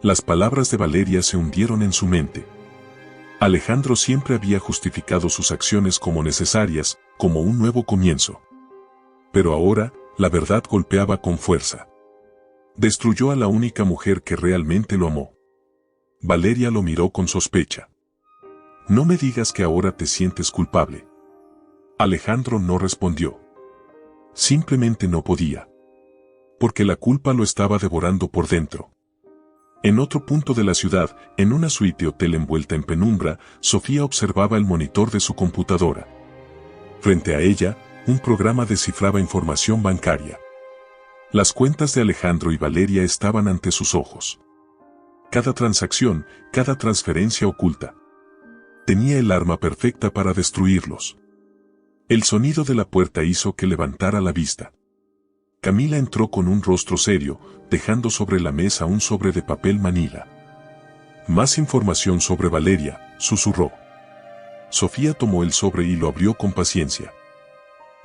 Las palabras de Valeria se hundieron en su mente. Alejandro siempre había justificado sus acciones como necesarias, como un nuevo comienzo. Pero ahora, la verdad golpeaba con fuerza. Destruyó a la única mujer que realmente lo amó. Valeria lo miró con sospecha. No me digas que ahora te sientes culpable. Alejandro no respondió. Simplemente no podía. Porque la culpa lo estaba devorando por dentro. En otro punto de la ciudad, en una suite de hotel envuelta en penumbra, Sofía observaba el monitor de su computadora. Frente a ella, un programa descifraba información bancaria. Las cuentas de Alejandro y Valeria estaban ante sus ojos. Cada transacción, cada transferencia oculta. Tenía el arma perfecta para destruirlos. El sonido de la puerta hizo que levantara la vista. Camila entró con un rostro serio, dejando sobre la mesa un sobre de papel manila. Más información sobre Valeria, susurró. Sofía tomó el sobre y lo abrió con paciencia.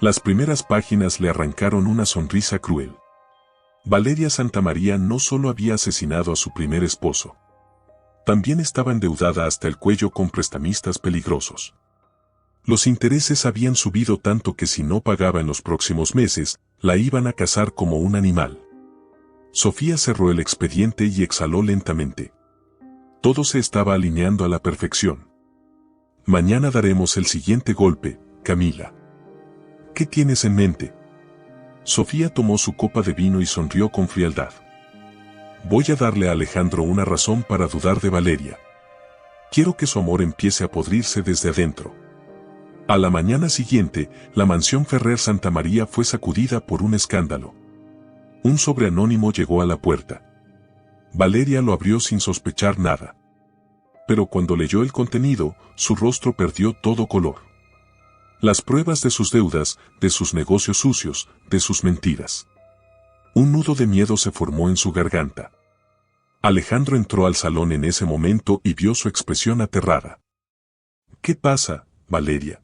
Las primeras páginas le arrancaron una sonrisa cruel. Valeria Santamaría no solo había asesinado a su primer esposo. También estaba endeudada hasta el cuello con prestamistas peligrosos. Los intereses habían subido tanto que si no pagaba en los próximos meses, la iban a cazar como un animal. Sofía cerró el expediente y exhaló lentamente. Todo se estaba alineando a la perfección. Mañana daremos el siguiente golpe, Camila. ¿Qué tienes en mente? Sofía tomó su copa de vino y sonrió con frialdad. Voy a darle a Alejandro una razón para dudar de Valeria. Quiero que su amor empiece a podrirse desde adentro. A la mañana siguiente, la mansión Ferrer Santamaría fue sacudida por un escándalo. Un sobre anónimo llegó a la puerta. Valeria lo abrió sin sospechar nada. Pero cuando leyó el contenido, su rostro perdió todo color. Las pruebas de sus deudas, de sus negocios sucios, de sus mentiras. Un nudo de miedo se formó en su garganta. Alejandro entró al salón en ese momento y vio su expresión aterrada. ¿Qué pasa, Valeria?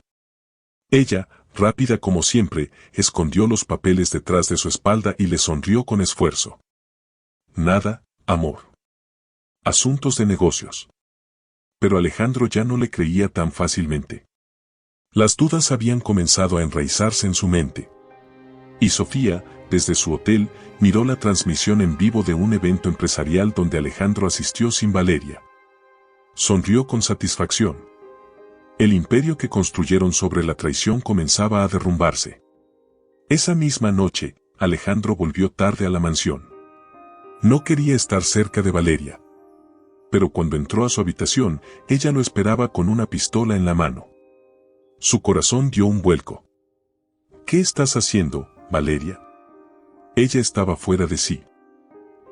Ella, rápida como siempre, escondió los papeles detrás de su espalda y le sonrió con esfuerzo. Nada, amor. Asuntos de negocios. Pero Alejandro ya no le creía tan fácilmente. Las dudas habían comenzado a enraizarse en su mente. Y Sofía, desde su hotel, miró la transmisión en vivo de un evento empresarial donde Alejandro asistió sin Valeria. Sonrió con satisfacción. El imperio que construyeron sobre la traición comenzaba a derrumbarse. Esa misma noche, Alejandro volvió tarde a la mansión. No quería estar cerca de Valeria. Pero cuando entró a su habitación, ella lo esperaba con una pistola en la mano. Su corazón dio un vuelco. ¿Qué estás haciendo, Valeria? Ella estaba fuera de sí.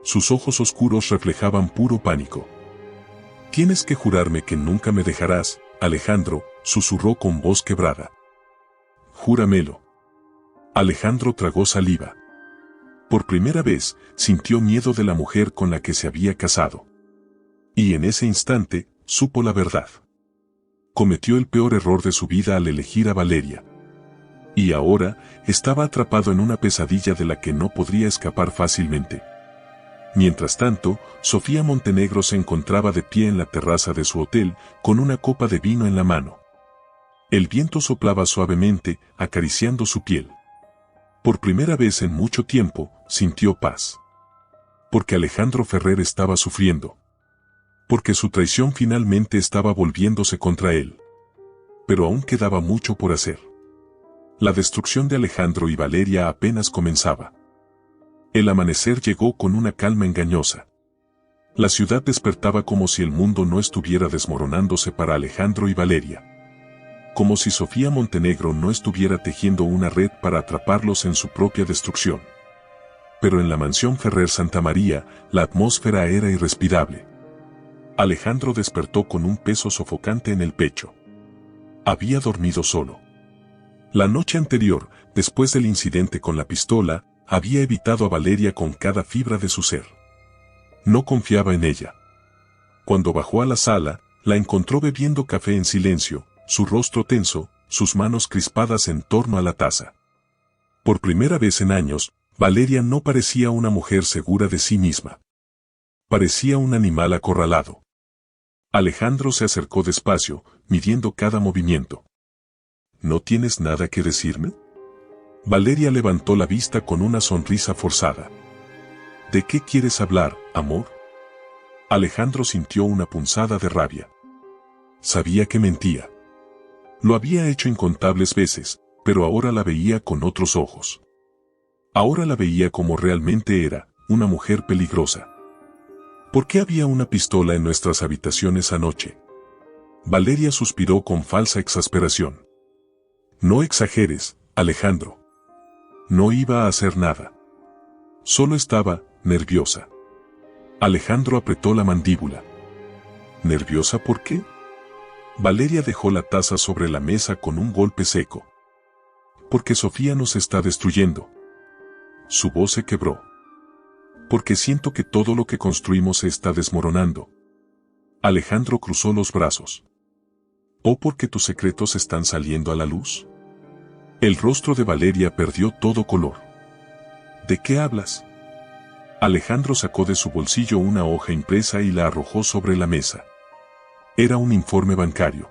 Sus ojos oscuros reflejaban puro pánico. Tienes que jurarme que nunca me dejarás, Alejandro, susurró con voz quebrada. Júramelo. Alejandro tragó saliva. Por primera vez, sintió miedo de la mujer con la que se había casado. Y en ese instante, supo la verdad. Cometió el peor error de su vida al elegir a Valeria. Y ahora, estaba atrapado en una pesadilla de la que no podría escapar fácilmente. Mientras tanto, Sofía Montenegro se encontraba de pie en la terraza de su hotel, con una copa de vino en la mano. El viento soplaba suavemente, acariciando su piel. Por primera vez en mucho tiempo, sintió paz. Porque Alejandro Ferrer estaba sufriendo. Porque su traición finalmente estaba volviéndose contra él. Pero aún quedaba mucho por hacer. La destrucción de Alejandro y Valeria apenas comenzaba. El amanecer llegó con una calma engañosa. La ciudad despertaba como si el mundo no estuviera desmoronándose para Alejandro y Valeria. Como si Sofía Montenegro no estuviera tejiendo una red para atraparlos en su propia destrucción. Pero en la mansión Ferrer Santamaría, la atmósfera era irrespirable. Alejandro despertó con un peso sofocante en el pecho. Había dormido solo. La noche anterior, después del incidente con la pistola, había evitado a Valeria con cada fibra de su ser. No confiaba en ella. Cuando bajó a la sala, la encontró bebiendo café en silencio, su rostro tenso, sus manos crispadas en torno a la taza. Por primera vez en años, Valeria no parecía una mujer segura de sí misma. Parecía un animal acorralado. Alejandro se acercó despacio, midiendo cada movimiento. ¿No tienes nada que decirme? Valeria levantó la vista con una sonrisa forzada. ¿De qué quieres hablar, amor? Alejandro sintió una punzada de rabia. Sabía que mentía. Lo había hecho incontables veces, pero ahora la veía con otros ojos. Ahora la veía como realmente era, una mujer peligrosa. ¿Por qué había una pistola en nuestras habitaciones anoche? Valeria suspiró con falsa exasperación. No exageres, Alejandro. No iba a hacer nada. Solo estaba nerviosa. Alejandro apretó la mandíbula. ¿Nerviosa por qué? Valeria dejó la taza sobre la mesa con un golpe seco. Porque Sofía nos está destruyendo. Su voz se quebró. Porque siento que todo lo que construimos se está desmoronando. Alejandro cruzó los brazos. ¿O porque tus secretos están saliendo a la luz? El rostro de Valeria perdió todo color. ¿De qué hablas? Alejandro sacó de su bolsillo una hoja impresa y la arrojó sobre la mesa. Era un informe bancario.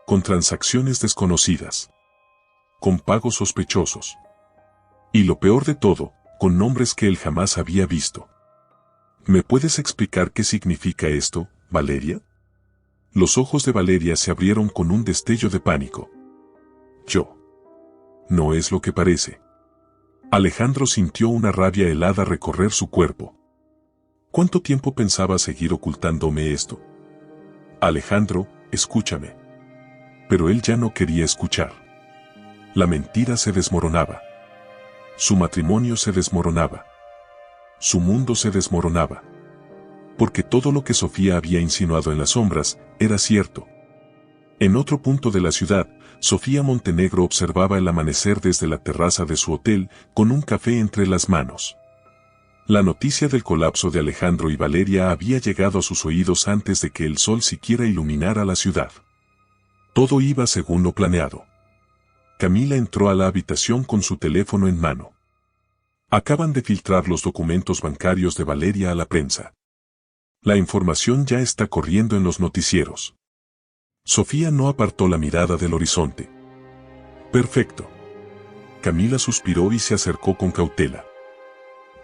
Con transacciones desconocidas. Con pagos sospechosos. Y lo peor de todo, con nombres que él jamás había visto. ¿Me puedes explicar qué significa esto, Valeria? Los ojos de Valeria se abrieron con un destello de pánico. Yo. No es lo que parece. Alejandro sintió una rabia helada recorrer su cuerpo. ¿Cuánto tiempo pensaba seguir ocultándome esto? Alejandro, escúchame. pero él ya no quería escuchar. La mentira se desmoronaba. Su matrimonio se desmoronaba. Su mundo se desmoronaba. Porque todo lo que Sofía había insinuado en las sombras era cierto. En otro punto de la ciudad, Sofía Montenegro observaba el amanecer desde la terraza de su hotel, con un café entre las manos. La noticia del colapso de Alejandro y Valeria había llegado a sus oídos antes de que el sol siquiera iluminara la ciudad. Todo iba según lo planeado. Camila entró a la habitación con su teléfono en mano. Acaban de filtrar los documentos bancarios de Valeria a la prensa. La información ya está corriendo en los noticieros. Sofía no apartó la mirada del horizonte. Perfecto. Camila suspiró y se acercó con cautela.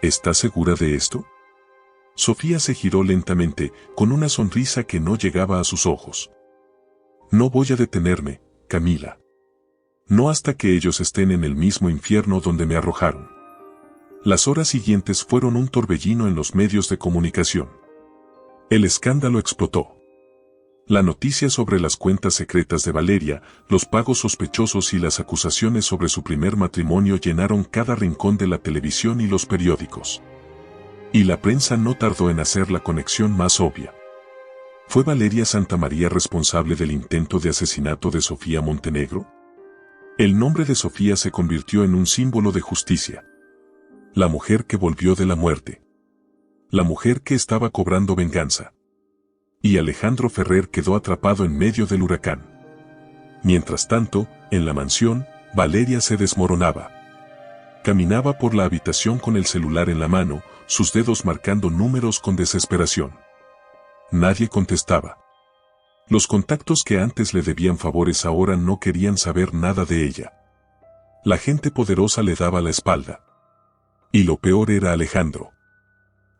¿Estás segura de esto? Sofía se giró lentamente, con una sonrisa que no llegaba a sus ojos. No voy a detenerme, Camila. No hasta que ellos estén en el mismo infierno donde me arrojaron. Las horas siguientes fueron un torbellino en los medios de comunicación. El escándalo explotó. La noticia sobre las cuentas secretas de Valeria, los pagos sospechosos y las acusaciones sobre su primer matrimonio llenaron cada rincón de la televisión y los periódicos. Y la prensa no tardó en hacer la conexión más obvia. ¿Fue Valeria Santamaría responsable del intento de asesinato de Sofía Montenegro? El nombre de Sofía se convirtió en un símbolo de justicia. La mujer que volvió de la muerte. La mujer que estaba cobrando venganza. Y Alejandro Ferrer quedó atrapado en medio del huracán. Mientras tanto, en la mansión, Valeria se desmoronaba. Caminaba por la habitación con el celular en la mano, sus dedos marcando números con desesperación. Nadie contestaba. Los contactos que antes le debían favores ahora no querían saber nada de ella. La gente poderosa le daba la espalda. Y lo peor era Alejandro.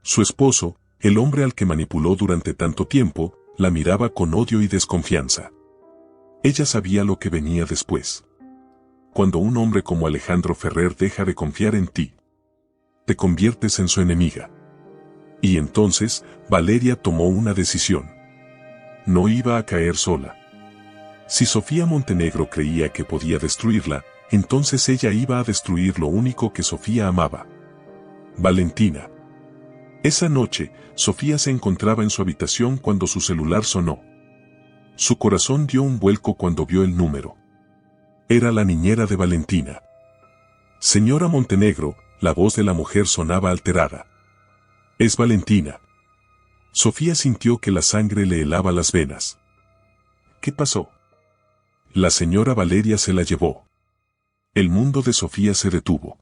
Su esposo, el hombre al que manipuló durante tanto tiempo, la miraba con odio y desconfianza. Ella sabía lo que venía después. Cuando un hombre como Alejandro Ferrer deja de confiar en ti, te conviertes en su enemiga. Y entonces, Valeria tomó una decisión. No iba a caer sola. Si Sofía Montenegro creía que podía destruirla, entonces ella iba a destruir lo único que Sofía amaba. Valentina. Esa noche, Sofía se encontraba en su habitación cuando su celular sonó. Su corazón dio un vuelco cuando vio el número. Era la niñera de Valentina. Señora Montenegro, la voz de la mujer sonaba alterada. Es Valentina. Sofía sintió que la sangre le helaba las venas. ¿Qué pasó? La señora Valeria se la llevó. El mundo de Sofía se detuvo.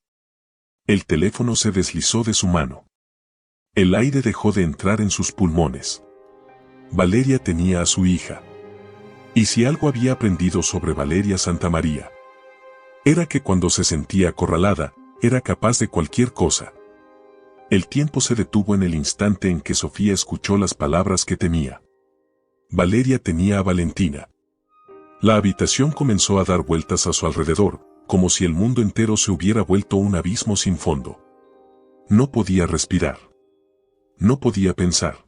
El teléfono se deslizó de su mano. El aire dejó de entrar en sus pulmones. Valeria tenía a su hija. Y si algo había aprendido sobre Valeria Santamaría, era que cuando se sentía acorralada, era capaz de cualquier cosa. El tiempo se detuvo en el instante en que Sofía escuchó las palabras que temía. Valeria tenía a Valentina. La habitación comenzó a dar vueltas a su alrededor, como si el mundo entero se hubiera vuelto un abismo sin fondo. No podía respirar. No podía pensar.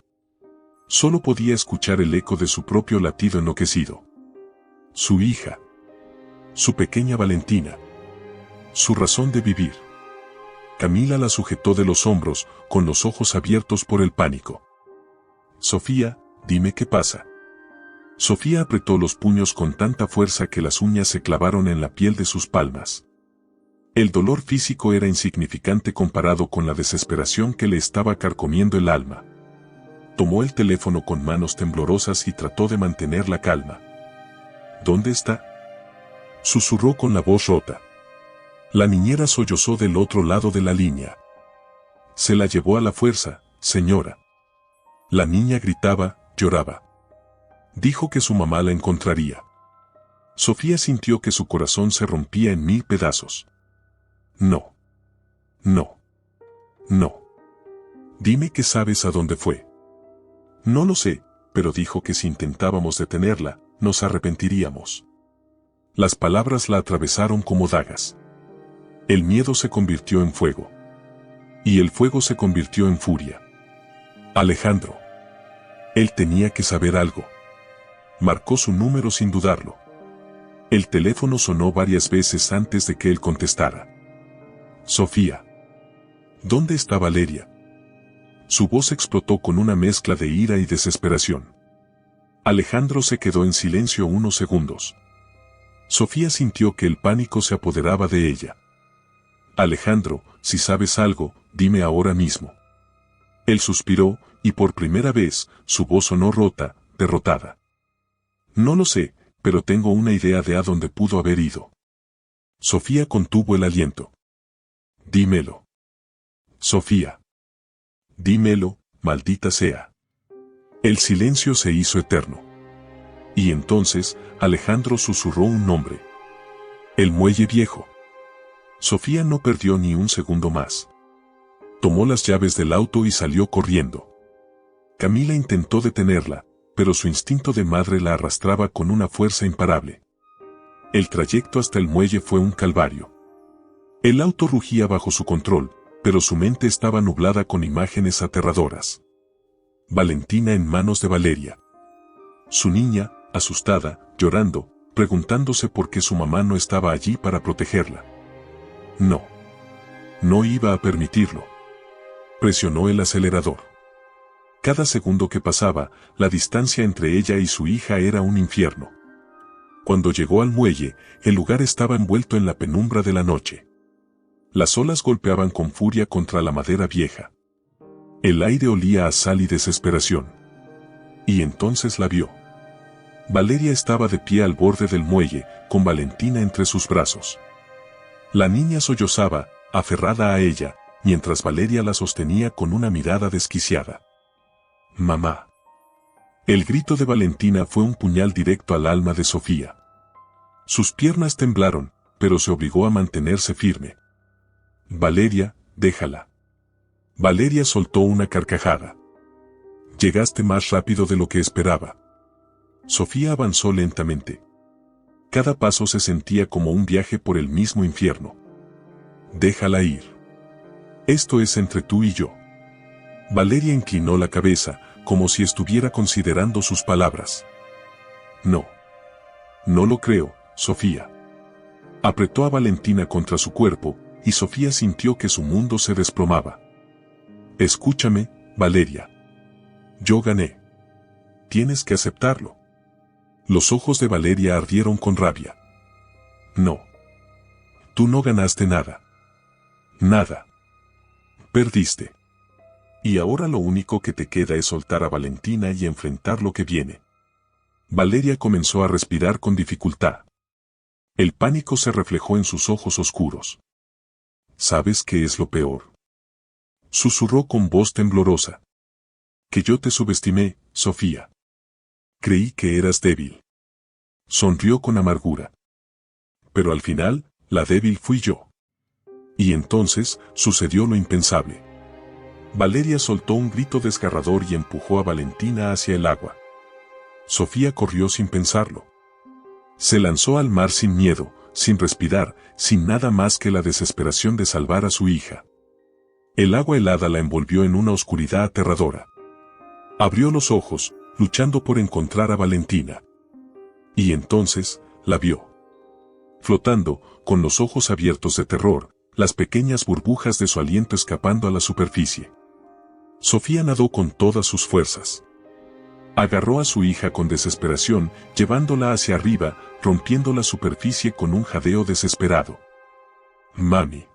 Solo podía escuchar el eco de su propio latido enloquecido. Su hija. Su pequeña Valentina. Su razón de vivir. Camila la sujetó de los hombros, con los ojos abiertos por el pánico. Sofía, dime qué pasa. Sofía apretó los puños con tanta fuerza que las uñas se clavaron en la piel de sus palmas. El dolor físico era insignificante comparado con la desesperación que le estaba carcomiendo el alma. Tomó el teléfono con manos temblorosas y trató de mantener la calma. ¿Dónde está? Susurró con la voz rota. La niñera sollozó del otro lado de la línea. Se la llevó a la fuerza, señora. La niña gritaba, lloraba. Dijo que su mamá la encontraría. Sofía sintió que su corazón se rompía en 1000 pedazos. No. No. No. Dime que sabes a dónde fue. No lo sé, pero dijo que si intentábamos detenerla, nos arrepentiríamos. Las palabras la atravesaron como dagas. El miedo se convirtió en fuego. Y el fuego se convirtió en furia. Alejandro. Él tenía que saber algo. Marcó su número sin dudarlo. El teléfono sonó varias veces antes de que él contestara. Sofía. ¿Dónde está Valeria? Su voz explotó con una mezcla de ira y desesperación. Alejandro se quedó en silencio unos segundos. Sofía sintió que el pánico se apoderaba de ella. Alejandro, si sabes algo, dime ahora mismo. Él suspiró, y por primera vez, su voz sonó rota, derrotada. No lo sé, pero tengo una idea de a dónde pudo haber ido. Sofía contuvo el aliento. Dímelo. Sofía. Dímelo, maldita sea. El silencio se hizo eterno. Y entonces, Alejandro susurró un nombre. El muelle viejo. Sofía no perdió ni un segundo más. Tomó las llaves del auto y salió corriendo. Camila intentó detenerla, pero su instinto de madre la arrastraba con una fuerza imparable. El trayecto hasta el muelle fue un calvario. El auto rugía bajo su control, pero su mente estaba nublada con imágenes aterradoras. Valentina en manos de Valeria. Su niña, asustada, llorando, preguntándose por qué su mamá no estaba allí para protegerla. No. No iba a permitirlo. Presionó el acelerador. Cada segundo que pasaba, la distancia entre ella y su hija era un infierno. Cuando llegó al muelle, el lugar estaba envuelto en la penumbra de la noche. Las olas golpeaban con furia contra la madera vieja. El aire olía a sal y desesperación. Y entonces la vio. Valeria estaba de pie al borde del muelle, con Valentina entre sus brazos. La niña sollozaba, aferrada a ella, mientras Valeria la sostenía con una mirada desquiciada. «Mamá». El grito de Valentina fue un puñal directo al alma de Sofía. Sus piernas temblaron, pero se obligó a mantenerse firme. «Valeria, déjala». Valeria soltó una carcajada. «Llegaste más rápido de lo que esperaba». Sofía avanzó lentamente. Cada paso se sentía como un viaje por el mismo infierno. «Déjala ir. Esto es entre tú y yo». Valeria inclinó la cabeza, como si estuviera considerando sus palabras. «No. No lo creo, Sofía». Apretó a Valentina contra su cuerpo, y Sofía sintió que su mundo se desplomaba. «Escúchame, Valeria. Yo gané. Tienes que aceptarlo». Los ojos de Valeria ardieron con rabia. «No. Tú no ganaste nada. Nada. Perdiste. Y ahora lo único que te queda es soltar a Valentina y enfrentar lo que viene». Valeria comenzó a respirar con dificultad. El pánico se reflejó en sus ojos oscuros. «¿Sabes qué es lo peor?», susurró con voz temblorosa. «Que yo te subestimé, Sofía. Creí que eras débil». Sonrió con amargura. «Pero al final, la débil fui yo». Y entonces, sucedió lo impensable. Valeria soltó un grito desgarrador y empujó a Valentina hacia el agua. Sofía corrió sin pensarlo. Se lanzó al mar sin miedo, sin respirar, sin nada más que la desesperación de salvar a su hija. El agua helada la envolvió en una oscuridad aterradora. Abrió los ojos, luchando por encontrar a Valentina. Y entonces, la vio. Flotando, con los ojos abiertos de terror, las pequeñas burbujas de su aliento escapando a la superficie. Sofía nadó con todas sus fuerzas. Agarró a su hija con desesperación, llevándola hacia arriba, rompiendo la superficie con un jadeo desesperado. «Mami».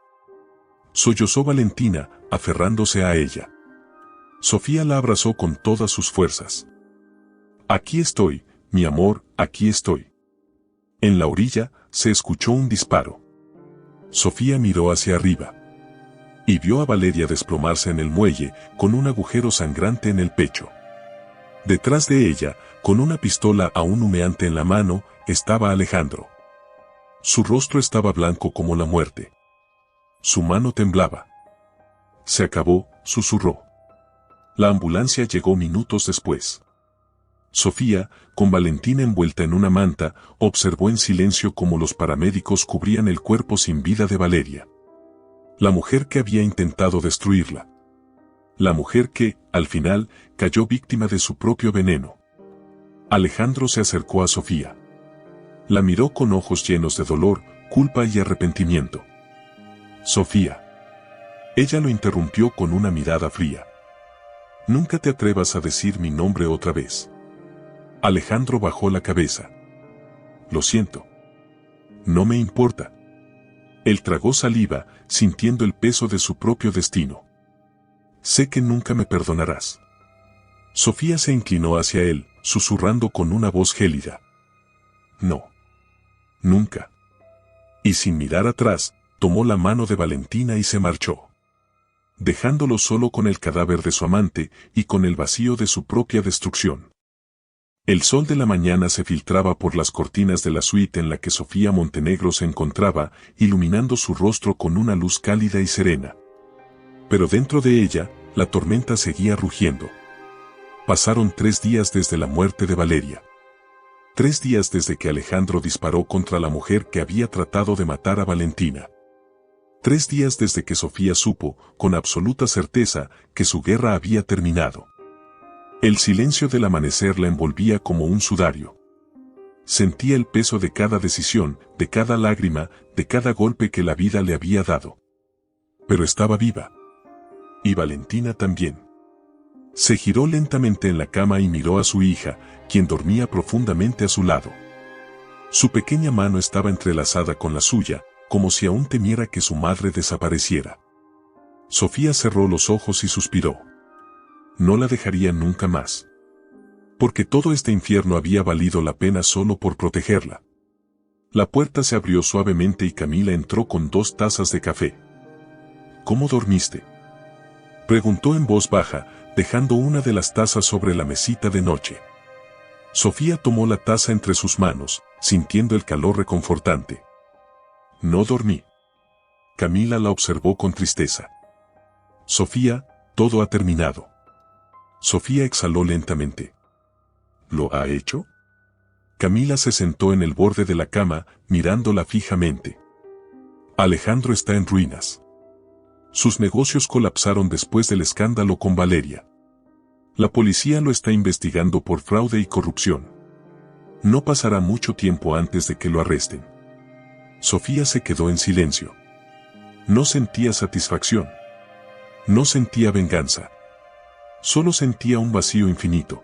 Sollozó Valentina, aferrándose a ella. Sofía la abrazó con todas sus fuerzas. «Aquí estoy, mi amor, aquí estoy». En la orilla, se escuchó un disparo. Sofía miró hacia arriba. Y vio a Valeria desplomarse en el muelle, con un agujero sangrante en el pecho. Detrás de ella, con una pistola aún humeante en la mano, estaba Alejandro. Su rostro estaba blanco como la muerte. Su mano temblaba. «Se acabó», susurró. La ambulancia llegó minutos después. Sofía, con Valentina envuelta en una manta, observó en silencio cómo los paramédicos cubrían el cuerpo sin vida de Valeria. La mujer que había intentado destruirla. La mujer que, al final, cayó víctima de su propio veneno. Alejandro se acercó a Sofía. La miró con ojos llenos de dolor, culpa y arrepentimiento. Sofía. Ella lo interrumpió con una mirada fría. Nunca te atrevas a decir mi nombre otra vez. Alejandro bajó la cabeza. Lo siento. No me importa. Él tragó saliva, sintiendo el peso de su propio destino. Sé que nunca me perdonarás. Sofía se inclinó hacia él, susurrando con una voz gélida. No. Nunca. Y sin mirar atrás, tomó la mano de Valentina y se marchó, dejándolo solo con el cadáver de su amante y con el vacío de su propia destrucción. El sol de la mañana se filtraba por las cortinas de la suite en la que Sofía Montenegro se encontraba, iluminando su rostro con una luz cálida y serena. Pero dentro de ella, la tormenta seguía rugiendo. Pasaron 3 días desde la muerte de Valeria. 3 días desde que Alejandro disparó contra la mujer que había tratado de matar a Valentina. 3 días desde que Sofía supo, con absoluta certeza, que su guerra había terminado. El silencio del amanecer la envolvía como un sudario. Sentía el peso de cada decisión, de cada lágrima, de cada golpe que la vida le había dado. Pero estaba viva. Y Valentina también. Se giró lentamente en la cama y miró a su hija, quien dormía profundamente a su lado. Su pequeña mano estaba entrelazada con la suya, como si aún temiera que su madre desapareciera. Sofía cerró los ojos y suspiró. No la dejaría nunca más. Porque todo este infierno había valido la pena solo por protegerla. La puerta se abrió suavemente y Camila entró con 2 tazas de café. ¿Cómo dormiste?, preguntó en voz baja, dejando una de las tazas sobre la mesita de noche. Sofía tomó la taza entre sus manos, sintiendo el calor reconfortante. No dormí. Camila la observó con tristeza. Sofía, todo ha terminado. Sofía exhaló lentamente. ¿Lo ha hecho? Camila se sentó en el borde de la cama, mirándola fijamente. Alejandro está en ruinas. Sus negocios colapsaron después del escándalo con Valeria. La policía lo está investigando por fraude y corrupción. No pasará mucho tiempo antes de que lo arresten. Sofía se quedó en silencio. No sentía satisfacción. No sentía venganza. Solo sentía un vacío infinito.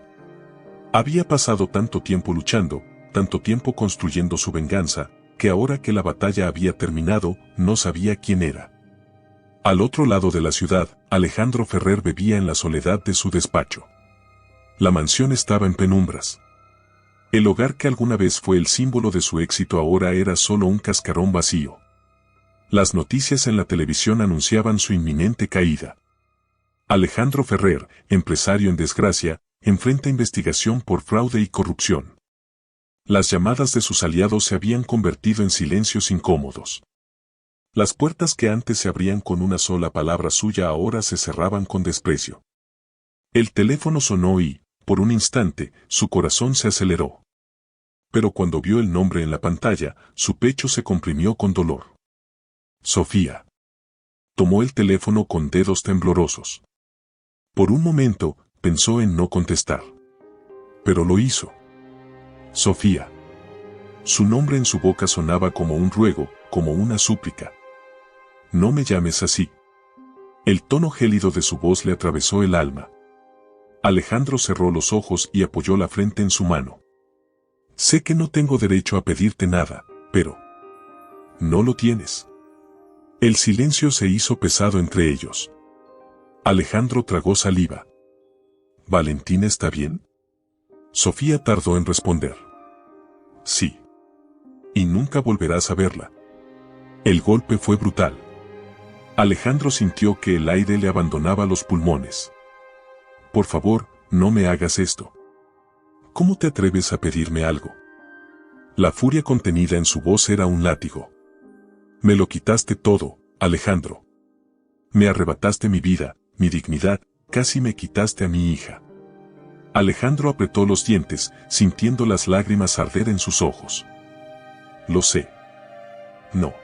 Había pasado tanto tiempo luchando, tanto tiempo construyendo su venganza, que ahora que la batalla había terminado, no sabía quién era. Al otro lado de la ciudad, Alejandro Ferrer bebía en la soledad de su despacho. La mansión estaba en penumbras. El hogar que alguna vez fue el símbolo de su éxito ahora era solo un cascarón vacío. Las noticias en la televisión anunciaban su inminente caída. Alejandro Ferrer, empresario en desgracia, enfrenta investigación por fraude y corrupción. Las llamadas de sus aliados se habían convertido en silencios incómodos. Las puertas que antes se abrían con una sola palabra suya ahora se cerraban con desprecio. El teléfono sonó y, por un instante, su corazón se aceleró. Pero cuando vio el nombre en la pantalla, su pecho se comprimió con dolor. Sofía. Tomó el teléfono con dedos temblorosos. Por un momento, pensó en no contestar. Pero lo hizo. Sofía. Su nombre en su boca sonaba como un ruego, como una súplica. No me llames así. El tono gélido de su voz le atravesó el alma. Alejandro cerró los ojos y apoyó la frente en su mano. Sé que no tengo derecho a pedirte nada, pero... no lo tienes. El silencio se hizo pesado entre ellos. Alejandro tragó saliva. ¿Valentina está bien? Sofía tardó en responder. Sí. Y nunca volverás a verla. El golpe fue brutal. Alejandro sintió que el aire le abandonaba los pulmones. Por favor, no me hagas esto. ¿Cómo te atreves a pedirme algo? La furia contenida en su voz era un látigo. Me lo quitaste todo, Alejandro. Me arrebataste mi vida, mi dignidad, casi me quitaste a mi hija. Alejandro apretó los dientes, sintiendo las lágrimas arder en sus ojos. Lo sé. No.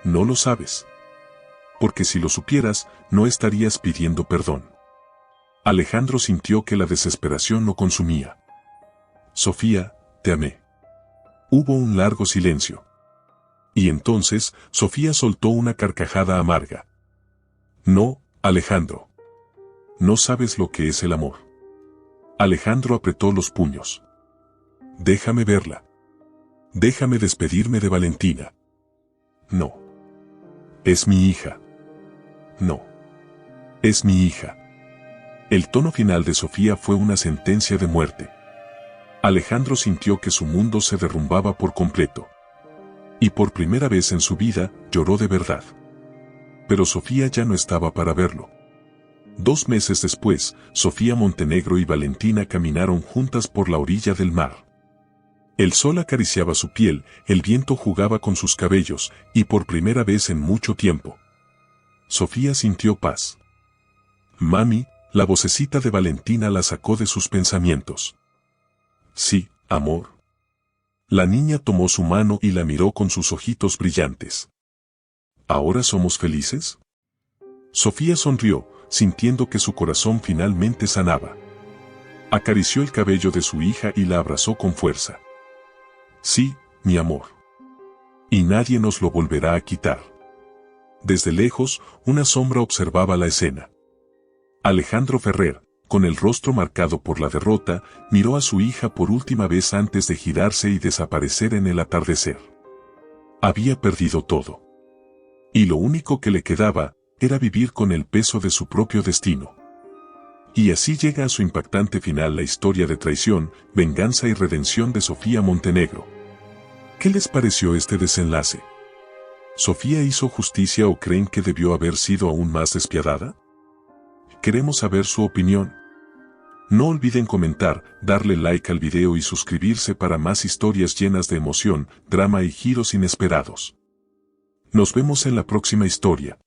No lo sabes. Porque si lo supieras, no estarías pidiendo perdón. Alejandro sintió que la desesperación lo consumía. Sofía, te amé. Hubo un largo silencio. Y entonces, Sofía soltó una carcajada amarga. No, Alejandro. No sabes lo que es el amor. Alejandro apretó los puños. Déjame verla. Déjame despedirme de Valentina. No. Es mi hija. No. Es mi hija. El tono final de Sofía fue una sentencia de muerte. Alejandro sintió que su mundo se derrumbaba por completo. Y por primera vez en su vida, lloró de verdad. Pero Sofía ya no estaba para verlo. 2 meses después, Sofía Montenegro y Valentina caminaron juntas por la orilla del mar. El sol acariciaba su piel, el viento jugaba con sus cabellos, y por primera vez en mucho tiempo, Sofía sintió paz. Mami, la vocecita de Valentina la sacó de sus pensamientos. Sí, amor. La niña tomó su mano y la miró con sus ojitos brillantes. ¿Ahora somos felices? Sofía sonrió, sintiendo que su corazón finalmente sanaba. Acarició el cabello de su hija y la abrazó con fuerza. Sí, mi amor. Y nadie nos lo volverá a quitar. Desde lejos, una sombra observaba la escena. Alejandro Ferrer, con el rostro marcado por la derrota, miró a su hija por última vez antes de girarse y desaparecer en el atardecer. Había perdido todo. Y lo único que le quedaba, era vivir con el peso de su propio destino. Y así llega a su impactante final la historia de traición, venganza y redención de Sofía Montenegro. ¿Qué les pareció este desenlace? ¿Sofía hizo justicia o creen que debió haber sido aún más despiadada? Queremos saber su opinión. No olviden comentar, darle like al video y suscribirse para más historias llenas de emoción, drama y giros inesperados. Nos vemos en la próxima historia.